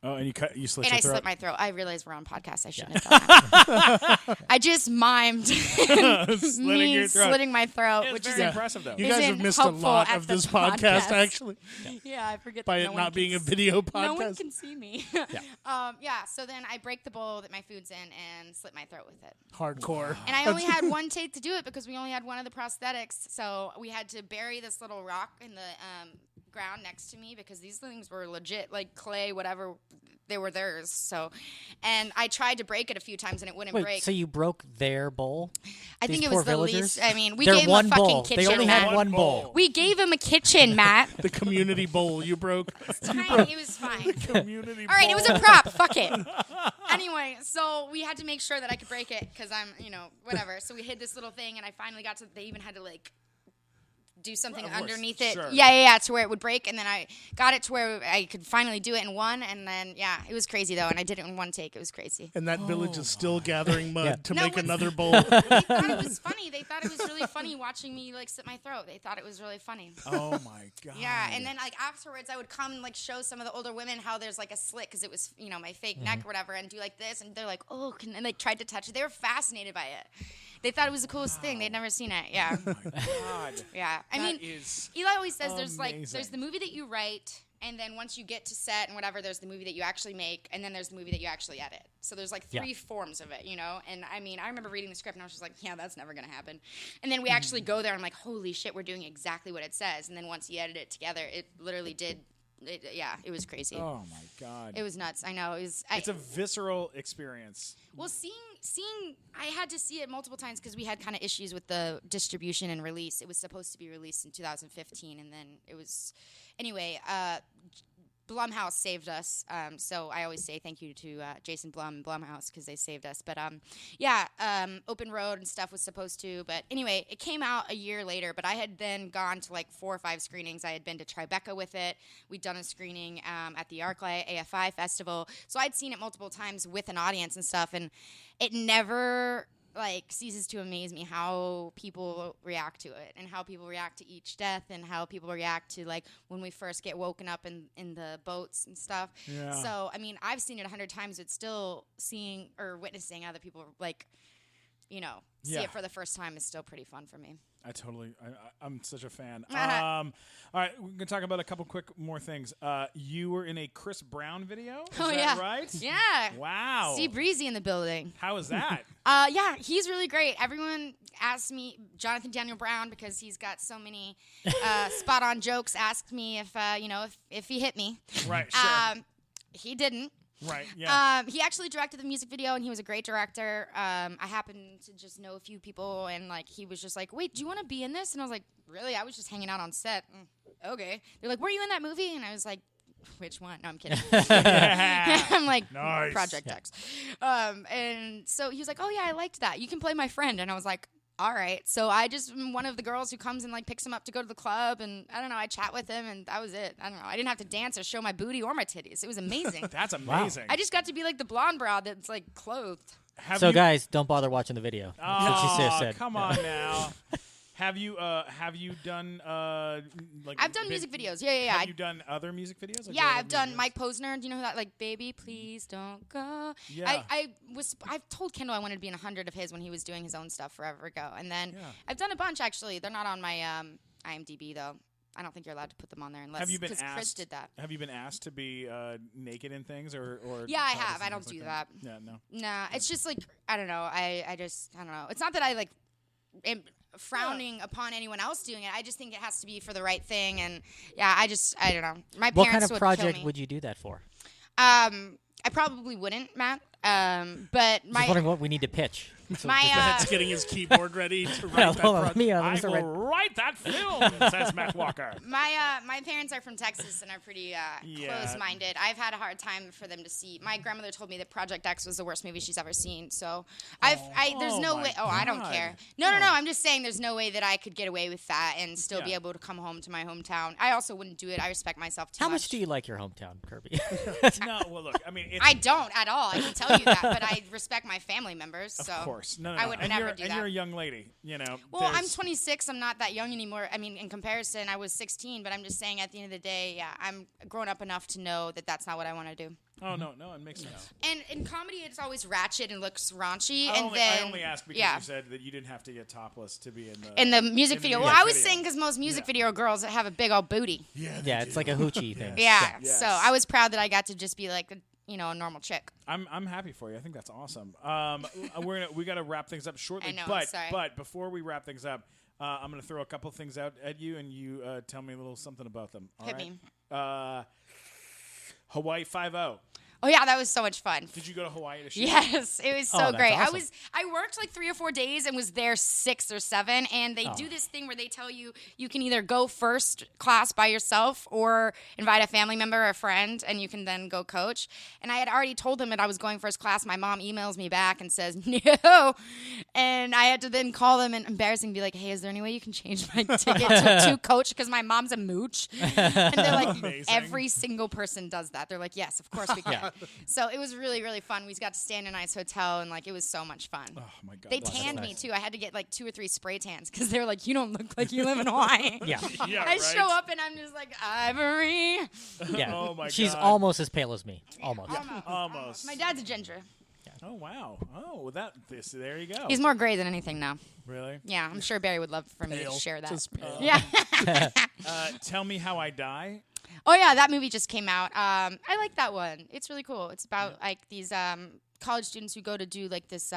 Oh, and you slit and your I throat. slit my throat. I realize we're on podcast. I shouldn't have done that. I just mimed Slitting your throat. slitting my throat, It's which very is impressive, though. You guys have Isn't missed a helpful lot at of the this podcast, actually, yeah, I forget by that it no one not being a can video No one podcast. can see me. So then I break the bowl that my food's in and slit my throat with it. Hardcore. And I only had one take to do it because we only had one of the prosthetics. So we had to bury this little rock in the ground next to me because these things were legit, like clay, whatever. They were theirs. So, and I tried to break it a few times and it wouldn't Wait, break. so you broke their bowl? I These think it poor was the villagers? least. I mean, we Their gave him one a fucking bowl. kitchen. They only Matt. had one bowl. We gave him a kitchen, Matt. The community bowl you broke. Tiny, it was fine. Community All right, it was a prop. Fuck it. Anyway, so we had to make sure that I could break it because I'm, whatever. So we hid this little thing, and I finally got to. They even had to do something Of course, underneath it. sure. Yeah, to where it would break, and then I got it to where I could finally do it in one, and then it was crazy though, and I did it in one take. It was crazy. And that village is still gathering mud to No, make what's- another bowl. They thought it was funny. They thought it was really funny watching me slit my throat. They thought it was really funny. Oh my god. Yeah, and then afterwards, I would come and show some of the older women how there's a slit because it was my fake neck or whatever, and do this, and they're like, oh, and they tried to touch it. They were fascinated by it. They thought it was the coolest thing. They'd never seen it. Yeah, Oh my god. yeah. I mean, is Eli always says there's amazing. the movie that you write, and then once you get to set and whatever, there's the movie that you actually make, and then there's the movie that you actually edit. So there's three forms of it, And I mean, I remember reading the script and I was just like, yeah, that's never gonna happen. And then we actually go there and I'm like, holy shit, we're doing exactly what it says. And then once you edit it together, it literally did. It was crazy. Oh my god. It was nuts. I know. It's a visceral experience. Well, seeing, I had to see it multiple times because we had kind of issues with the distribution and release. It was supposed to be released in 2015, and then it was, anyway. Blumhouse saved us, so I always say thank you to Jason Blum and Blumhouse because they saved us. But Open Road and stuff was supposed to. But anyway, it came out a year later. But I had then gone to 4 or 5 screenings. I had been to Tribeca with it. We'd done a screening at the ArcLight AFI Festival. So I'd seen it multiple times with an audience and stuff, and it never ceases to amaze me how people react to it and how people react to each death and how people react to when we first get woken up in the boats and stuff. Yeah. So I mean, I've seen it 100 times, but still seeing or witnessing other people see it for the first time is still pretty fun for me. I'm such a fan. All right, we're gonna talk about a couple quick more things. You were in a Chris Brown video. Is that right? Yeah. Wow. See Breezy in the building. How is that? Yeah, he's really great. Everyone asks me, Jonathan Daniel Brown, because he's got so many spot-on jokes, asked me if he hit me. Right. Sure. He didn't. Right. Yeah. He actually directed the music video, and he was a great director. I happen to just know a few people, and he was just like, "Wait, do you want to be in this?" And I was like, "Really? I was just hanging out on set." Okay. They're like, "Were you in that movie?" And I was like, "Which one?" No, I'm kidding. I'm like, Nice. Project X. And so he was like, "Oh yeah, I liked that. You can play my friend." And I was like, all right. So I just am one of the girls who comes and like picks him up to go to the club, and I don't know. I chat with him, and that was it. I don't know. I didn't have to dance or show my booty or my titties. It was amazing. That's amazing. I just got to be like the blonde broad that's like clothed. Guys, don't bother watching the video. Oh, come on now. Have you done like? I've done music videos. Yeah. Have you done other music videos? Like Yeah, I've done Mike Posner. Do you know who that? Like, baby, please don't go. Yeah. I've told Kendall I wanted to be in 100 of his when he was doing his own stuff forever ago, and then I've done a bunch actually. They're not on my IMDb though. I don't think you're allowed to put them on there unless because Chris did that. Have you been asked to be naked in things or? Yeah, I have. I don't do that. Yeah, no. Nah, it's just like I don't know. I don't know. It's not that I like am frowning upon anyone else doing it. I just think it has to be for the right thing, and I don't know. My What parents kind of would project kill me. would you do that for? I probably wouldn't, Matt. But Just wondering what we need to pitch. Matt's getting his keyboard ready to write that project. I will write that film, says Matt Walker. My parents are from Texas and are pretty close-minded. I've had a hard time for them to see. My grandmother told me that Project X was the worst movie she's ever seen. So there's no way. Oh, I don't care. No. I'm just saying there's no way that I could get away with that and still be able to come home to my hometown. I also wouldn't do it. I respect myself too much. How much do you like your hometown, Kirby? No, well, look, I mean, I don't at all. I can tell you that, but I respect my family members. So of course. No. I would never do that. And you're a young lady, you know. Well, I'm 26. I'm not that young anymore. I mean, in comparison, I was 16. But I'm just saying, at the end of the day, I'm grown up enough to know that that's not what I want to do. Oh no, it makes sense. And in comedy, it's always ratchet and looks raunchy. I only asked because you said that you didn't have to get topless to be in the music video. Well, I was saying because most music video girls have a big old booty. Yeah, it's like a hoochie thing. Yeah. Yes. So I was proud that I got to just be like a normal chick. I'm happy for you. I think that's awesome. We got to wrap things up shortly. I know. But sorry. but before we wrap things up, I'm going to throw a couple things out at you, and you tell me a little something about them. All Hit right? me. Hawaii 5-0. Oh yeah, that was so much fun. Did you go to Hawaii to shoot? Yes, it was so great. Awesome. I worked like 3 or 4 days and was there 6 or 7. And they do this thing where they tell you can either go first class by yourself or invite a family member or a friend, and you can then go coach. And I had already told them that I was going first class. My mom emails me back and says no, and I had to then call them and embarrassingly be like, hey, is there any way you can change my ticket to coach because my mom's a mooch? And they're like, amazing. Every single person does that. They're like, yes, of course we can. So it was really, really fun. We got to stay in a nice hotel, and like it was so much fun. Oh my God. They tanned me too. I had to get like 2 or 3 spray tans because they were like, you don't look like you live in Hawaii. Yeah. I show up and I'm just like, Ivory. Yeah. Oh my She's God. almost as pale as me. Almost. Almost. My dad's a ginger. Oh wow. Oh, well, there you go. He's more gray than anything now. Really? Yeah, I'm sure Barry would love for me to share that. Just pale. Yeah. Tell Me How I Die. Oh yeah, that movie just came out. I like that one. It's really cool. It's about like these college students who go to do like this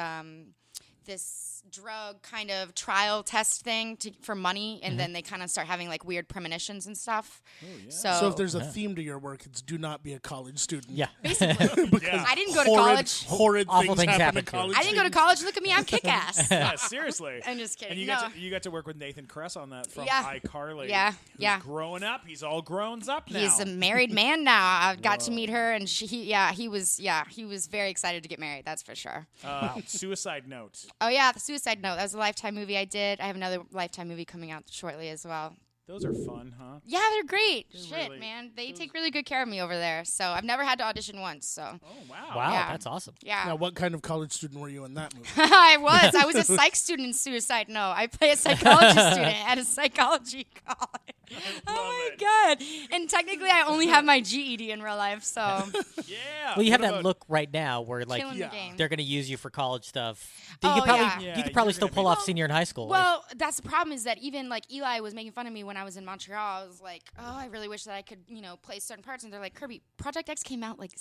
drug kind of trial test thing for money, and then they kind of start having like weird premonitions and stuff. Oh, yeah. So if there's a theme to your work, it's do not be a college student. Yeah. Basically. Yeah. I didn't go to college. Horrid Awful things things happen happen to to college I didn't go to students. college. Look at me. I'm kick-ass. Yeah, seriously. I'm just kidding. And you got to work with Nathan Kress on that from iCarly. Yeah, who's yeah. growing up. He's all grown up now. He's a married man now. I've got to meet her, and he was very excited to get married. That's for sure. Suicide Note. Oh yeah, the Suicide Note. That was a Lifetime movie I did. I have another Lifetime movie coming out shortly as well. Those are fun, huh? Yeah, they're great. Shit, really- man. They take really good care of me over there. So I've never had to audition once. So Oh, wow. Wow, Yeah. that's awesome. yeah. Now, what kind of college student were you in that movie? I was a psych student in Suicide Note. I play a psychology student at a psychology college. Oh my god! And technically, I only have my GED in real life. So Yeah. Well, you have What that about- look right now where like killing the game. they're going to use you for college stuff. Oh, you could probably yeah. Yeah, you could probably you're still gonna pull be- off senior in high school. Well, that's the problem is that even like Eli was making fun of me when I was in Montreal. I was like, oh, I really wish that I could, play certain parts. And they're like, Kirby, Project X came out like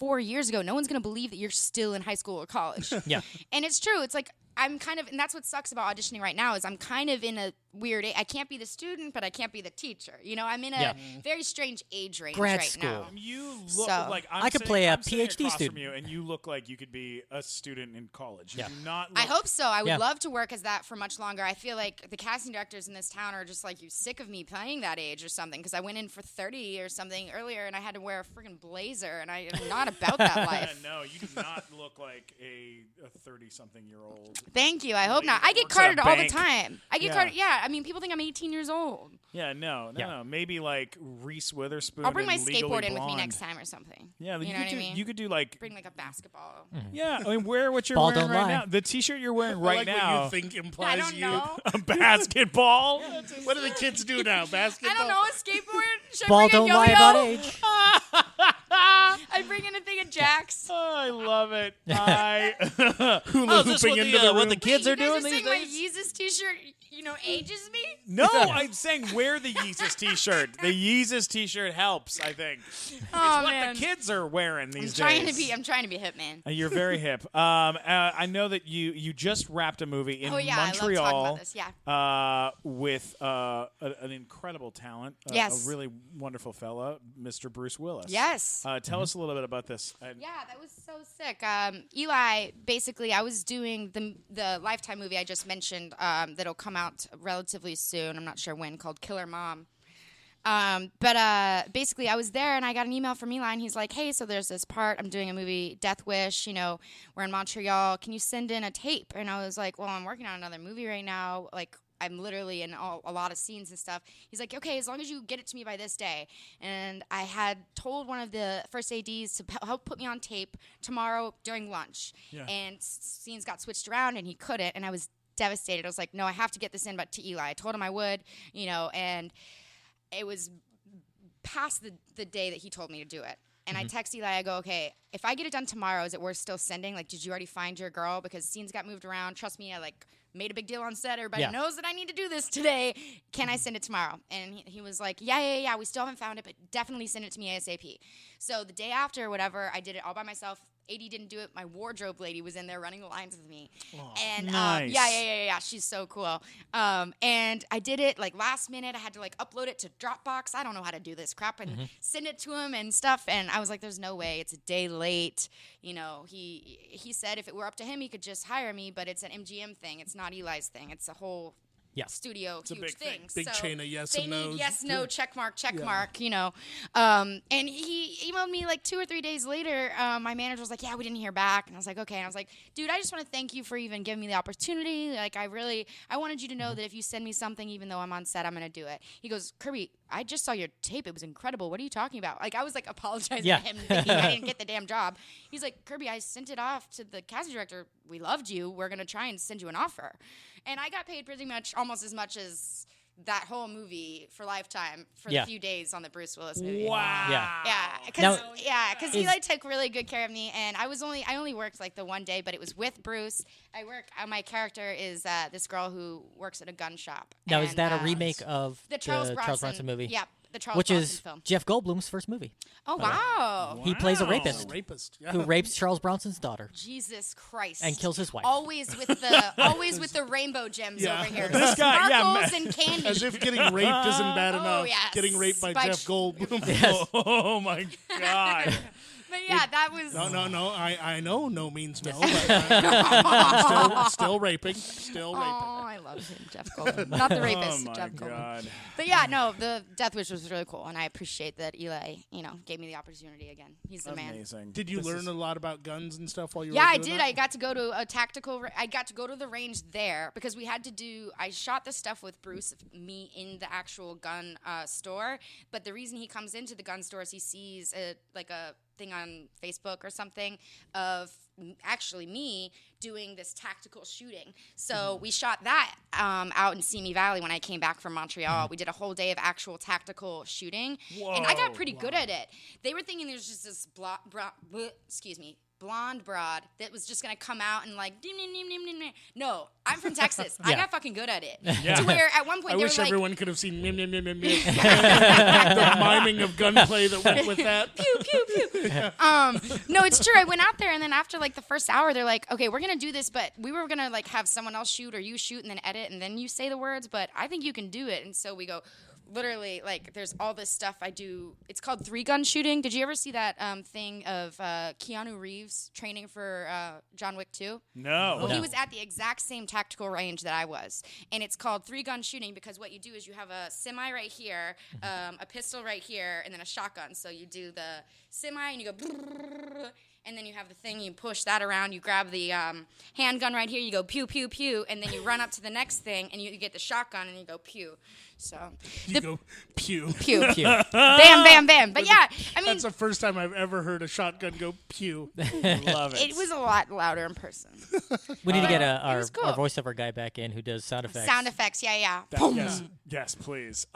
4 years ago. No one's going to believe that you're still in high school or college. Yeah. And it's true. It's like, I'm kind of, and that's what sucks about auditioning right now is I'm kind of in a weird, I can't be the student, but I can't be the teacher. I'm in a very strange age range Grad right school. now. You look So- like I could play a I'm sitting PhD across student. from you, and you look like you could be a student in college. You Yeah. do not. I Look, hope so. I would Yeah. love to work as that for much longer. I feel like the casting directors in this town are just like, you sick of me playing that age or something, because I went in for 30 or something earlier and I had to wear a freaking blazer, and I am not about that life. No, you do not look like a 30-something-year-old. Thank you. I hope not. I get Works at a carded all the bank. time. I get Yeah. carded. Yeah, I mean, people think I'm 18 years old. Yeah, no. Maybe like Reese Witherspoon. I'll bring my in Legally skateboard in with me Blonde. next time or something. Yeah, you you know could what do. I mean? You could do like. Bring like a basketball. Yeah, I mean, wear what you're Ball wearing don't right lie. now. The T-shirt you're wearing right like now. what you think implies I don't you. know. A basketball. What do the kids do now? Basketball? I don't know. A skateboard. Should Ball I bring don't a lie yo-yo? about age. I bring in a thing of Jacks. I love it. Hula hooping into the room. kids Wait, are you guys doing these saying my days? Yeezus T-shirt, ages me? No, I'm saying wear the Yeezus T-shirt. The Yeezus T-shirt helps. I think it's Oh what man, the kids are wearing these I'm days. trying to be hip, man. You're very hip. I know that you just wrapped a movie in Oh yeah, I love talking Montreal about this. Yeah. with an incredible talent. Yes. A really wonderful fella, Mr. Bruce Willis. Yes. Tell us a little bit about this. Yeah, that was so sick. Eli, basically, I was doing the Lifetime movie I just mentioned that'll come out relatively soon. I'm not sure when, called Killer Mom. But basically, I was there, and I got an email from Eli, and he's like, hey, so there's this part. I'm doing a movie, Death Wish. We're in Montreal. Can you send in a tape? And I was like, well, I'm working on another movie right now. Like, I'm literally in a lot of scenes and stuff. He's like, okay, as long as you get it to me by this day. And I had told one of the first ADs to help put me on tape tomorrow during lunch. Yeah. And scenes got switched around, and he couldn't. And I was devastated. I was like, no, I have to get this in, but to Eli. I told him I would, and it was past the day that he told me to do it. And I text Eli, I go, okay, if I get it done tomorrow, is it worth still sending? Like, did you already find your girl? Because scenes got moved around. Trust me, I made a big deal on set. Everybody knows that I need to do this today. Can I send it tomorrow? And he was like, yeah. We still haven't found it, but definitely send it to me ASAP. So the day after or whatever, I did it all by myself. AD didn't do it. My wardrobe lady was in there running the lines with me. And nice. Yeah. She's so cool. And I did it last minute. I had to upload it to Dropbox. I don't know how to do this crap and send it to him and stuff. And I was like, there's no way. It's a day late. He said if it were up to him, he could just hire me. But it's an MGM thing. It's not Eli's thing. It's a whole studio It's a huge big thing. big So chain of yes they and need no's. yes, no, check mark. And he emailed me 2 or 3 days later. My manager was like, yeah, we didn't hear back. And I was like, okay. And I was like, dude, I just want to thank you for even giving me the opportunity. I wanted you to know that if you send me something, even though I'm on set, I'm going to do it. He goes, Kirby, I just saw your tape. It was incredible. What are you talking about? I was apologizing to him thinking I didn't get the damn job. He's like, Kirby, I sent it off to the casting director. We loved you. We're going to try and send you an offer. And I got paid pretty much almost as much as that whole movie for Lifetime for the few days on the Bruce Willis movie. Wow. Now- Because Eli took really good care of me, and I only worked the one day, but it was with Bruce. My character is this girl who works at a gun shop. Now, is and, that a remake of the Charles Bronson movie? Yeah, the Charles Which Bronson is film. Jeff Goldblum's first movie. Oh wow. He plays a Wow. rapist Rapist. Yeah. who rapes Charles Bronson's daughter Jesus Christ. and kills his wife. Always with the rainbow gems Yeah. over here. This guy, Sparkles and candy. As if getting raped isn't bad Oh, enough. yes. Getting raped by By Jeff Goldblum. Yes. Oh my God. But yeah, that was. No. I know no means no. But still raping. Still raping. Oh, I love him, Jeff Goldblum. Not the rapist, Oh my Jeff Goldblum. God. But yeah, no, the Death Wish was really cool, and I appreciate that Eli, gave me the opportunity again. He's the man. Amazing. Did you This learn is- a lot about guns and stuff while you were Yeah, I doing did. that? I got to go to a tactical. I got to go to the range there because we had to do. I shot the stuff with Bruce, me in the actual gun store. But the reason he comes into the gun store is he sees a thing on Facebook or something of actually me doing this tactical shooting. So we shot that out in Simi Valley when I came back from Montreal. We did a whole day of actual tactical shooting, and I got pretty good at it. They were thinking there was just this blonde broad that was just gonna come out and no, I'm from Texas. I got fucking good at it. Yeah. To where at one point I they wish were like, everyone could have seen the miming of gunplay that went with that. pew pew pew. No, it's true. I went out there, and then after the first hour, they're like, okay, we're gonna do this, but we were gonna have someone else shoot or you shoot and then edit and then you say the words, but I think you can do it. And so we go. Literally, there's all this stuff I do. It's called 3-gun shooting. Did you ever see that thing of Keanu Reeves training for John Wick 2? No. Well, he was at the exact same tactical range that I was. And it's called 3-gun shooting because what you do is you have a semi right here, a pistol right here, and then a shotgun. So you do the semi and you go, brrr, and then you have the thing, you push that around, you grab the handgun right here, you go pew, pew, pew, and then you run up to the next thing, and you get the shotgun, and you go pew. So You go pew. pew, Pew. bam, bam, bam. But yeah, I mean, That's the first time I've ever heard a shotgun go pew. Love it. it was a lot louder in person. We need to get our was cool. voiceover guy back in who does sound effects. Sound effects, yeah. Yes, please.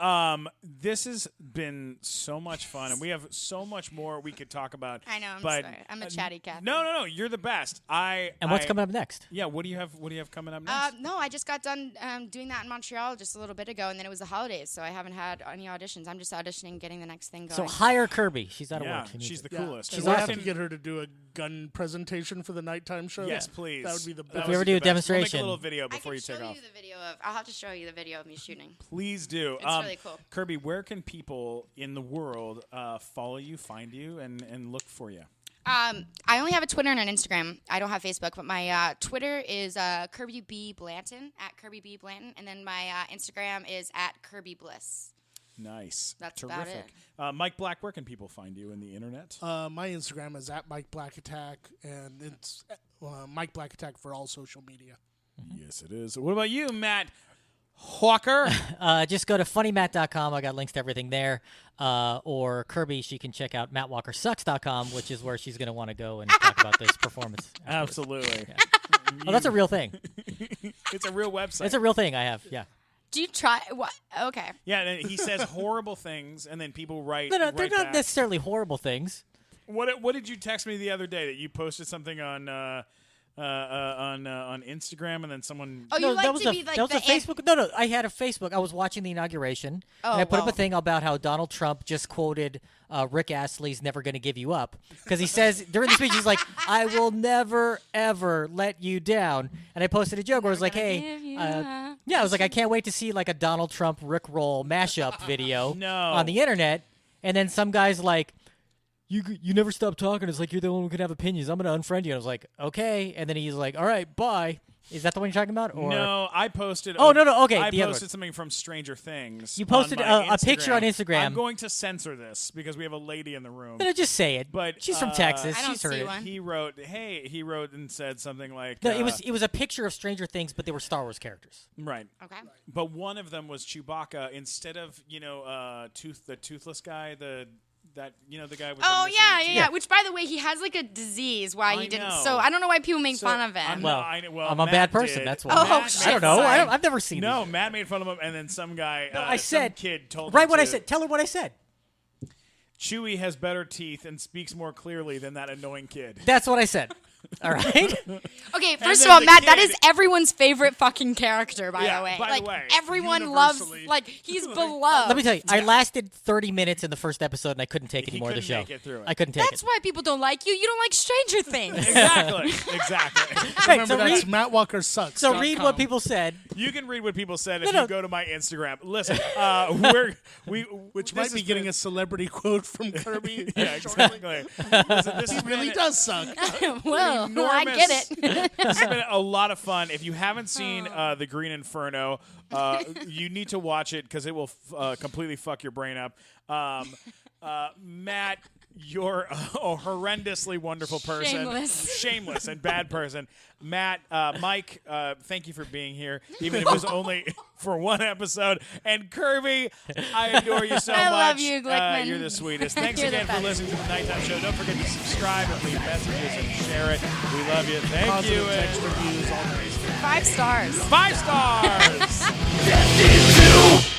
This has been so much fun, and we have so much more we could talk about. I know. I'm but, sorry. I'm a chatty cat. No. You're the best. And what's coming up next? Yeah. What do you have coming up next? No, I just got done doing that in Montreal just a little bit ago, and then it was the holidays, so I haven't had any auditions. I'm just auditioning, getting the next thing So going. hire Kirby. She's out of Yeah, work. She needs she's it. the coolest. She's awesome. have to get her to do a gun presentation for the nighttime show. Yes, please. That would be the That best. If we ever would do be a the best. We'll demonstration- make a little video I before can you show take off. you the video of. I'll have to show you the video of me shooting. Please do. It's really cool. Kirby, where can people in the world follow you, find you, and look for you? I only have a Twitter and an Instagram. I don't have Facebook, but my Twitter is Kirby B Blanton at Kirby B Blanton, and then my Instagram is at Kirby Bliss. Nice. That's terrific. about Mike Black, where can people find you in the internet? My Instagram is at Mike Black Attack, and it's Mike Black Attack for all social media. Yes, it is. What about you, Matt Hawker? Just go to funnymatt.com. I got links to everything there. Or Kirby, she can check out mattwalkersucks.com, which is where she's going to want to go and talk about this performance. Absolutely. Oh, that's a real thing. It's a real website. It's a real thing I have, yeah. Do you try? What? Okay. Yeah, and he says horrible things, and then people write. No, they're write not back. necessarily horrible things. What did you text me the other day that you posted something on Instagram, and then someone? Oh, you No, like that was to a, be like that was the a Facebook. No, I had a Facebook. I was watching the inauguration, Oh, and I put up well. a thing about how Donald Trump just quoted Rick Astley's "Never Gonna Give You Up" because he says during the speech he's like, "I will never ever let you down," and I posted a joke where I was like, gonna "Hey, give you up." yeah, I was like, I can't wait to see like a Donald Trump Rick Roll mashup video No. on the internet," and then some guy's like, You never stop talking. It's like you're the one who can have opinions. I'm going to unfriend you. And I was like, okay. And then he's like, all right, bye. Is that the one you're talking about? Or No, I posted. Oh, no, okay, I the other posted one. something from Stranger Things. You posted on my a picture on Instagram. I'm going to censor this because we have a lady in the room. No, just say it. But, she's from Texas. I don't She's heard see it. one. He wrote and said something like, No, it was a picture of Stranger Things, but they were Star Wars characters. right. Okay. But one of them was Chewbacca instead of the toothless guy, the guy with Oh the missing teeth. yeah. Which, by the way, he has like a disease. Why I he didn't? know. So I don't know why people make So, fun of him. Well, I'm a Matt bad person. did. That's why. Oh, Matt shit. I don't know. Sorry. I've never seen No, these. Matt made fun of him, and then some guy, I some said kid told right him what I to- said. Tell her what I said. Chewie has better teeth and speaks more clearly than that annoying kid. That's what I said. All right. Okay, first then of all, the Matt, that kid- is everyone's favorite fucking character, by Yeah, the way. by the Like way, everyone loves, universally. like he's beloved. Let me tell you, I lasted 30 minutes in the first episode, and I couldn't take He any more of the couldn't show. make it through it. I couldn't take That's it. why people don't like you. You don't like Stranger Things. Exactly. Right, Remember, so that's read, Matt Walker Sucks. so read what people said. You can read what people said if No. you go to my Instagram. Listen, Which this might has be getting been- a celebrity quote from Kirby. Yeah, exactly. Listen, this He has really been does suck. Well, I enormous- get it. This has been a lot of fun. If you haven't seen The Green Inferno, you need to watch it because it will completely fuck your brain up. Matt, you're a horrendously wonderful person. Shameless and bad person. Matt, Mike, thank you for being here, even if it was only for one episode. And Kirby, I adore you so much. I love you, Glickman. You're the sweetest. Thanks You're the again for best. listening to the Nighttime Show. Don't forget to subscribe and leave messages and share it. We love you. Thank Positive you. and text reviews, all the 5 stars. 5 stars. Destined to